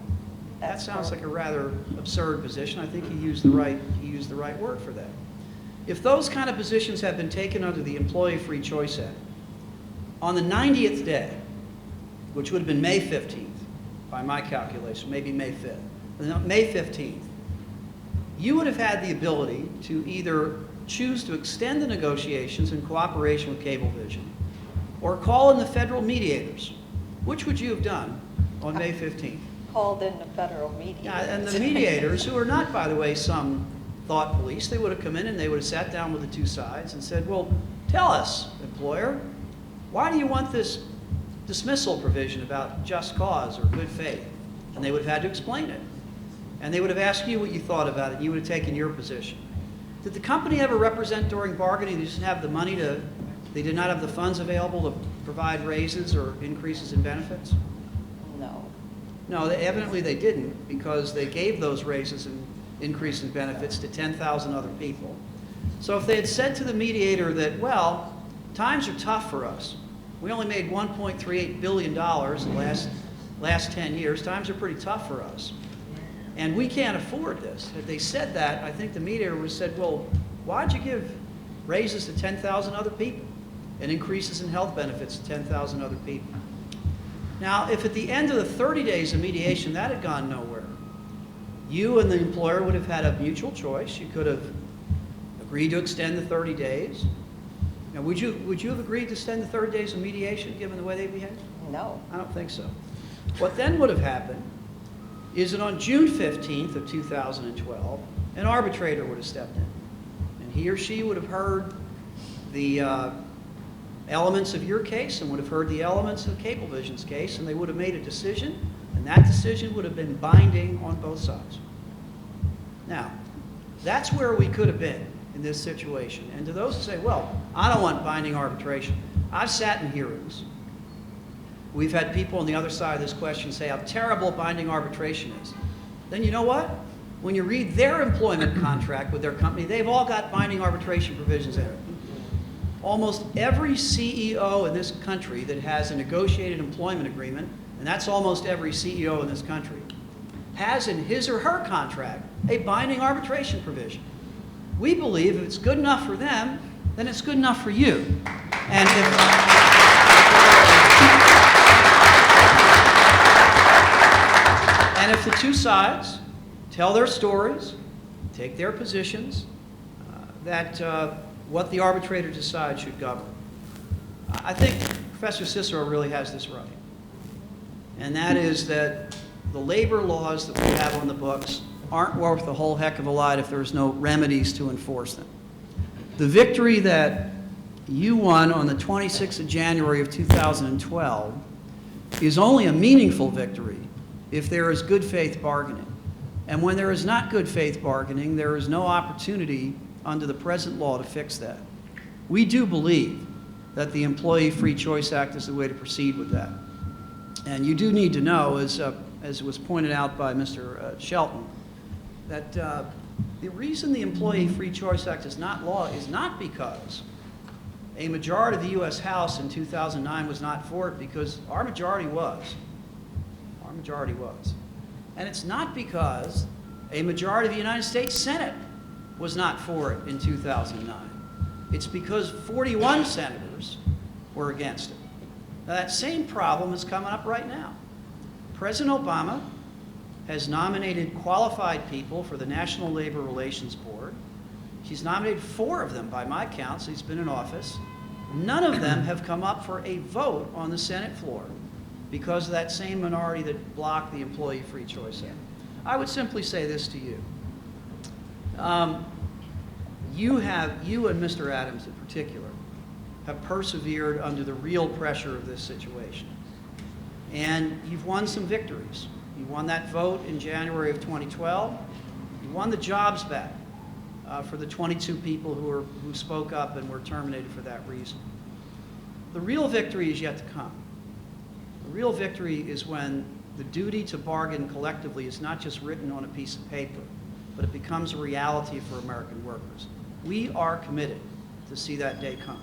That sounds like a rather absurd position. I think he used the right word for that. If those kind of positions had been taken under the Employee Free Choice Act, on the 90th day, which would have been May 15th, by my calculation, maybe May 5th, no, May 15th, you would have had the ability to either choose to extend the negotiations in cooperation with Cablevision or call in the federal mediators. Which would you have done on May 15th? Called in the federal media. Yeah, and the mediators, who are not, by the way, some thought police, they would have come in and they would have sat down with the two sides and said, well, tell us, employer, why do you want this dismissal provision about just cause or good faith? And they would have had to explain it. And they would have asked you what you thought about it, and you would have taken your position. Did the company ever represent during bargaining they didn't have the money to, they did not have the funds available to provide raises or increases in benefits? No. No, evidently they didn't, because they gave those raises and increase in benefits to 10,000 other people. So if they had said to the mediator that, well, times are tough for us. We only made $1.38 billion in the last 10 years. Times are pretty tough for us. And we can't afford this. If they said that, I think the mediator would have said, well, why'd you give raises to 10,000 other people and increases in health benefits to 10,000 other people? Now, if at the end of the 30 days of mediation that had gone nowhere, you and the employer would have had a mutual choice. You could have agreed to extend the 30 days. Now, would you have agreed to extend the 30 days of mediation given the way they behaved? No. I don't think so. What then would have happened is that on June 15th of 2012, an arbitrator would have stepped in. And he or she would have heard the elements of your case and would have heard the elements of Cablevision's case, and they would have made a decision, and that decision would have been binding on both sides. Now, that's where we could have been in this situation. And to those who say, well, I don't want binding arbitration, I've sat in hearings. We've had people on the other side of this question say how terrible binding arbitration is. Then you know what? When you read their employment contract with their company, they've all got binding arbitration provisions in it. Almost every CEO in this country that has a negotiated employment agreement, and that's almost every CEO in this country, has in his or her contract a binding arbitration provision. We believe if it's good enough for them, then it's good enough for you. And And if the two sides tell their stories, take their positions, that what the arbitrator decides should govern. I think Professor Cicero really has this right. And that is that the labor laws that we have on the books aren't worth a whole heck of a lot if there's no remedies to enforce them. The victory that you won on the 26th of January of 2012 is only a meaningful victory if there is good faith bargaining. And when there is not good faith bargaining, there is no opportunity under the present law to fix that. We do believe that the Employee Free Choice Act is the way to proceed with that. And you do need to know, as was pointed out by Mr. Shelton, that the reason the Employee Free Choice Act is not law is not because a majority of the U.S. House in 2009 was not for it, because our majority was. Our majority was. And it's not because a majority of the United States Senate was not for it in 2009. It's because 41 senators were against it. Now, that same problem is coming up right now. President Obama has nominated qualified people for the National Labor Relations Board. He's nominated 4 of them by my count, so he's been in office. None of them have come up for a vote on the Senate floor because of that same minority that blocked the Employee Free Choice Act. I would simply say this to you. You and Mr. Adams in particular have persevered under the real pressure of this situation. And you've won some victories. You won that vote in January of 2012. You won the jobs back for the 22 people who spoke up and were terminated for that reason. The real victory is yet to come. The real victory is when the duty to bargain collectively is not just written on a piece of paper, but it becomes a reality for American workers. We are committed to see that day come.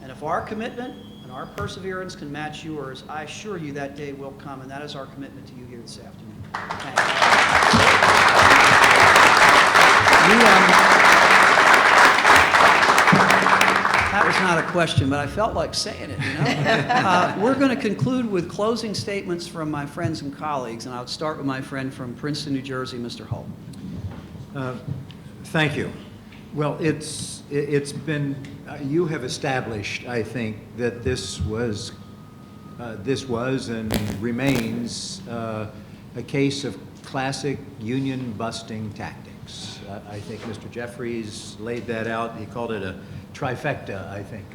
And if our commitment and our perseverance can match yours, I assure you that day will come, and that is our commitment to you here this afternoon. Thank you. That was not a question, but I felt like saying it, you know? We're going to conclude with closing statements from my friends and colleagues, and I'll start with my friend from Princeton, New Jersey, Mr. Holt. Thank you. Well, it's been, you have established, I think, that this was and remains a case of classic union-busting tactics. I think Mr. Jeffries laid that out. He called it a trifecta, I think,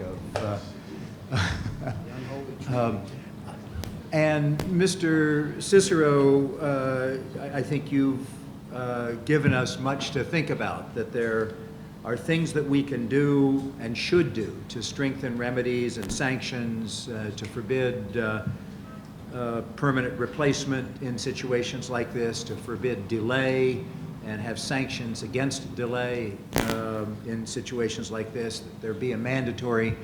of... and Mr. Cicero, I think you've given us much to think about, that there are things that we can do and should do to strengthen remedies and sanctions, to forbid permanent replacement in situations like this, to forbid delay and have sanctions against delay in situations like this, that there be a mandatory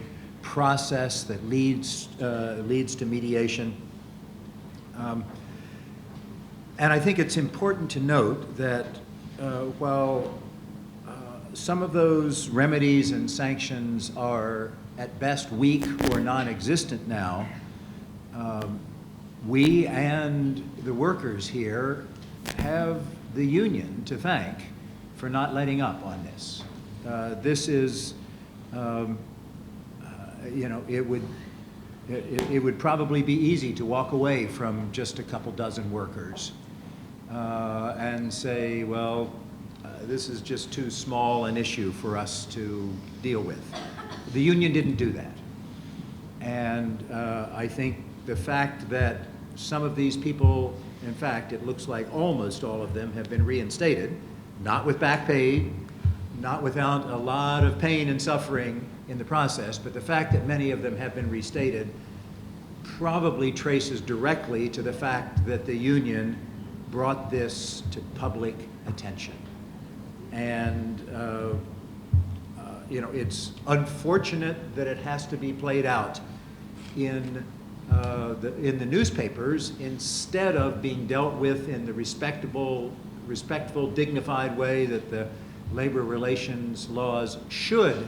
process that leads to mediation. And I think it's important to note that while some of those remedies and sanctions are at best weak or non-existent now, we and the workers here have the union to thank for not letting up on this. This is, you know, it would probably be easy to walk away from just a couple dozen workers and say, well, this is just too small an issue for us to deal with. The union didn't do that. And I think the fact that some of these people, in fact, it looks like almost all of them have been reinstated, not with back pay, not without a lot of pain and suffering in the process, but the fact that many of them have been restated probably traces directly to the fact that the union brought this to public attention. And you know, it's unfortunate that it has to be played out in the newspapers instead of being dealt with in the respectful, dignified way that the labor relations laws should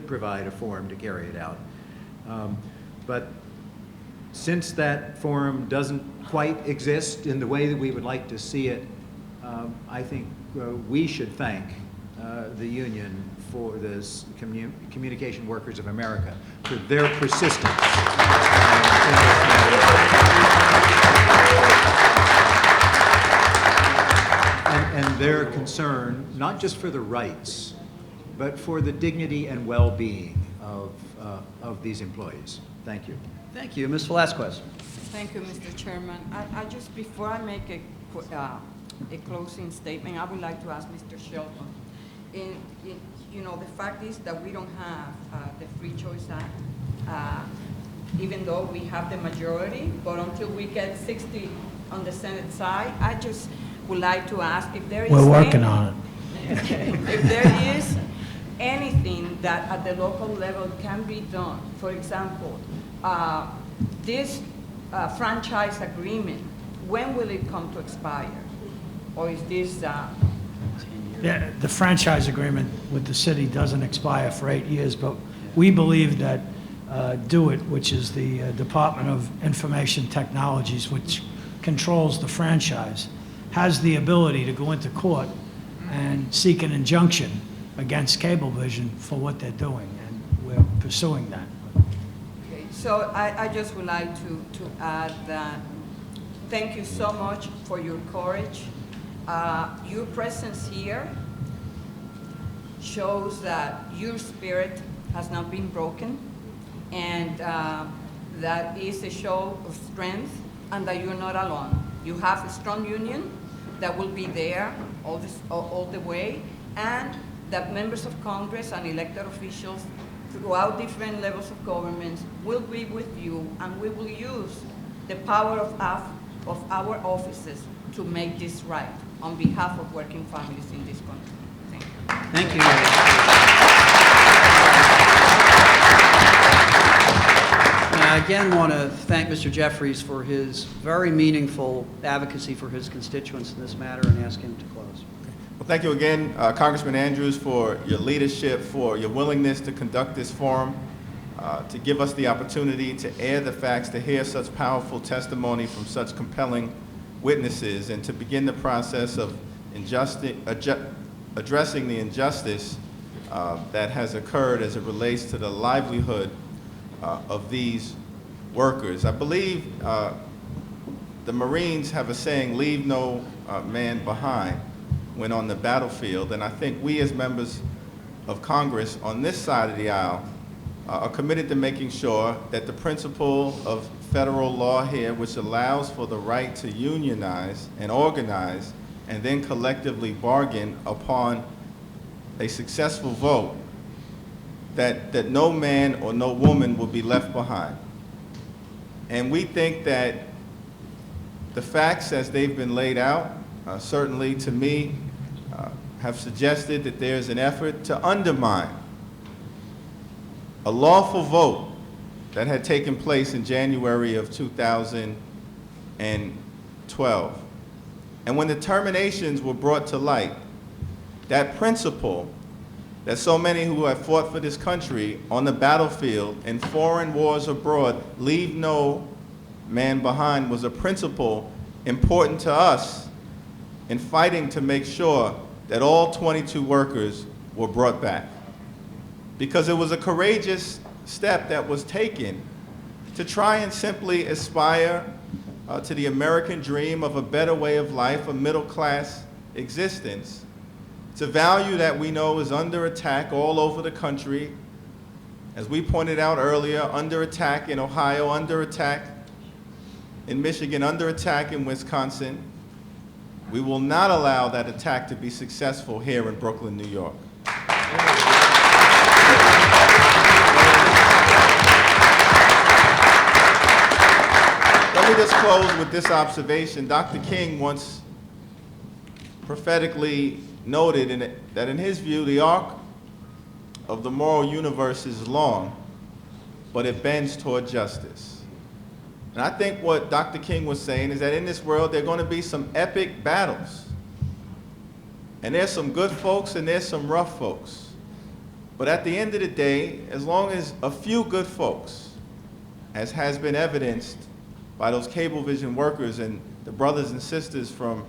provide a forum to carry it out. But Since that forum doesn't quite exist in the way that we would like to see it, I think we should thank the union for this Communication Workers of America for their persistence. And their concern, not just for the rights, but for the dignity and well-being of these employees. Thank you. Thank you. Ms. Velazquez. Thank you, Mr. Chairman. I just, before I make a closing statement, I would like to ask Mr. Shelton. You know, the fact is that we don't have the Free Choice Act, even though we have the majority, but until we get 60 on the Senate side, I just would like to ask if there is... We're working on it. If there is anything that at the local level can be done. For example, this franchise agreement, when will it come to expire? Or is this... The franchise agreement with the city doesn't expire for 8 years, but we believe that DO-IT, which is the Department of Information Technologies, which controls the franchise, has the ability to go into court and seek an injunction against Cablevision for what they're doing, and we're pursuing that. Okay, so I just would like to add that thank you so much for your courage. Your presence here shows that your spirit has not been broken, and that is a show of strength, and that you're not alone. You have a strong union that will be there all the way, and that members of Congress and elected officials throughout different levels of government will be with you, and we will use the power of our offices to make this right on behalf of working families in this country. Thank you. Thank you. And I again want to thank Mr. Jeffries for his very meaningful advocacy for his constituents in this matter, and ask him to close. Well, thank you again, Congressman Andrews, for your leadership, for your willingness to conduct this forum, to give us the opportunity to air the facts, to hear such powerful testimony from such compelling witnesses, and to begin the process of addressing the injustice that has occurred as it relates to the livelihood of these workers. I believe the Marines have a saying, leave no man behind when on the battlefield, and I think we as members of Congress on this side of the aisle are committed to making sure that the principle of federal law here, which allows for the right to unionize and organize and then collectively bargain upon a successful vote, that no man or no woman will be left behind. And we think that the facts as they've been laid out, certainly to me, have suggested that there's an effort to undermine a lawful vote that had taken place in January of 2012. And when the terminations were brought to light, that principle that so many who have fought for this country on the battlefield in foreign wars abroad, leave no man behind, was a principle important to us in fighting to make sure that all 22 workers were brought back. Because it was a courageous step that was taken to try and simply aspire to the American dream of a better way of life, a middle-class existence. It's a value that we know is under attack all over the country. As we pointed out earlier, under attack in Ohio, under attack in Michigan, under attack in Wisconsin. We will not allow that attack to be successful here in Brooklyn, New York. Let me just close with this observation. Dr. King once prophetically noted that in his view, the arc of the moral universe is long, but it bends toward justice. And I think what Dr. King was saying is that in this world, there are going to be some epic battles. And there's some good folks and there's some rough folks. But at the end of the day, as long as a few good folks as has been evidenced by those Cablevision workers and the brothers and sisters from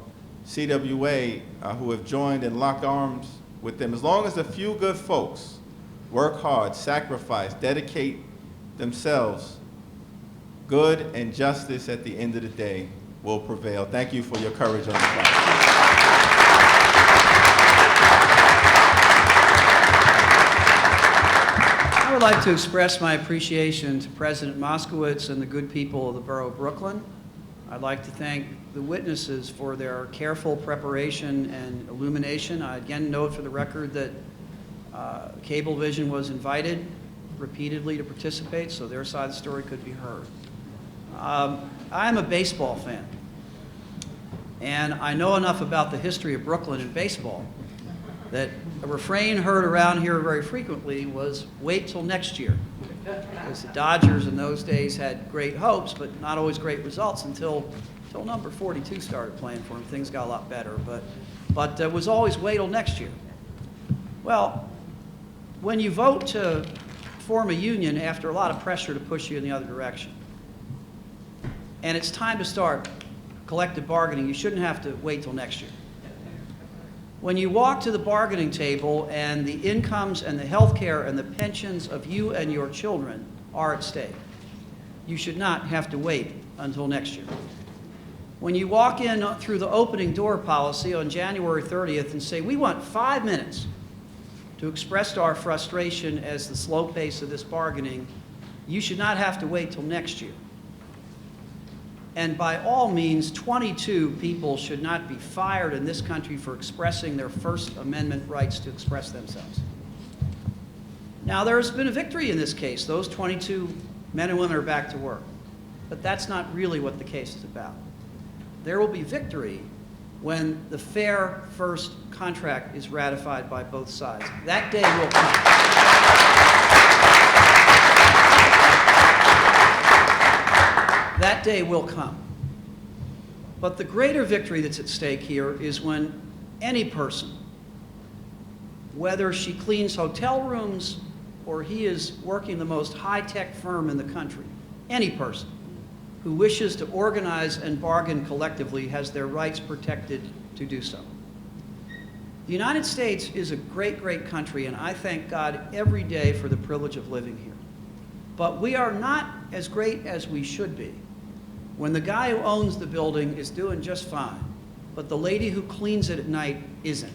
CWA who have joined and locked arms with them, as long as a few good folks work hard, sacrifice, dedicate themselves, good and justice at the end of the day will prevail. Thank you for your courage on the platform. I would like to express my appreciation to President Moskowitz and the good people of the Borough of Brooklyn. I'd like to thank the witnesses for their careful preparation and illumination. I again note for the record that Cablevision was invited repeatedly to participate, so their side of the story could be heard. I'm a baseball fan, and I know enough about the history of Brooklyn and baseball that a refrain heard around here very frequently was, wait till next year. Because the Dodgers in those days had great hopes, but not always great results until number 42 started playing for them. Things got a lot better, but it was always wait till next year. Well, when you vote to form a union after a lot of pressure to push you in the other direction, and it's time to start collective bargaining, you shouldn't have to wait till next year. When you walk to the bargaining table and the incomes and the health care and the pensions of you and your children are at stake, you should not have to wait until next year. When you walk in through the opening door policy on January 30th and say, we want 5 minutes to express our frustration as the slow pace of this bargaining, you should not have to wait till next year. And by all means, 22 people should not be fired in this country for expressing their First Amendment rights to express themselves. Now, there has been a victory in this case. Those 22 men and women are back to work. But that's not really what the case is about. There will be victory when the fair first contract is ratified by both sides. That day will come. That day will come. But the greater victory that's at stake here is when any person, whether she cleans hotel rooms or he is working the most high-tech firm in the country, any person who wishes to organize and bargain collectively has their rights protected to do so. The United States is a great, great country, and I thank God every day for the privilege of living here. But we are not as great as we should be when the guy who owns the building is doing just fine, but the lady who cleans it at night isn't.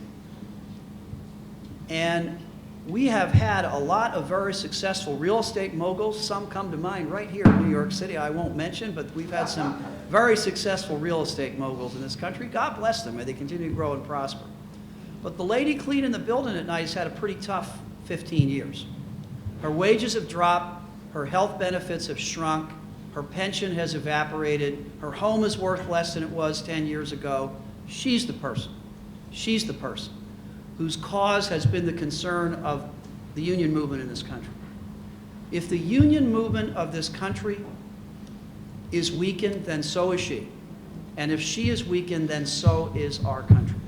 And we have had a lot of very successful real estate moguls. Some come to mind right here in New York City, I won't mention, but we've had some very successful real estate moguls in this country. God bless them, may they continue to grow and prosper. But the lady cleaning the building at night has had a pretty tough 15 years. Her wages have dropped, her health benefits have shrunk, her pension has evaporated, her home is worth less than it was 10 years ago. She's the person whose cause has been the concern of the union movement in this country. If the union movement of this country is weakened, then so is she. And if she is weakened, then so is our country.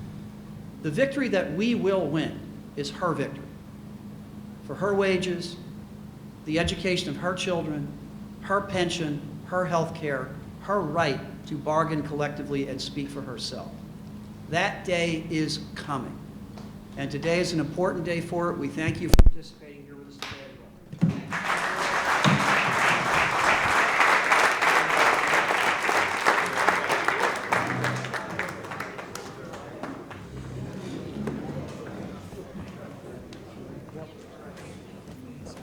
The victory that we will win is her victory. For her wages, the education of her children, her pension, her health care, her right to bargain collectively and speak for herself. That day is coming. And today is an important day for it. We thank you for participating.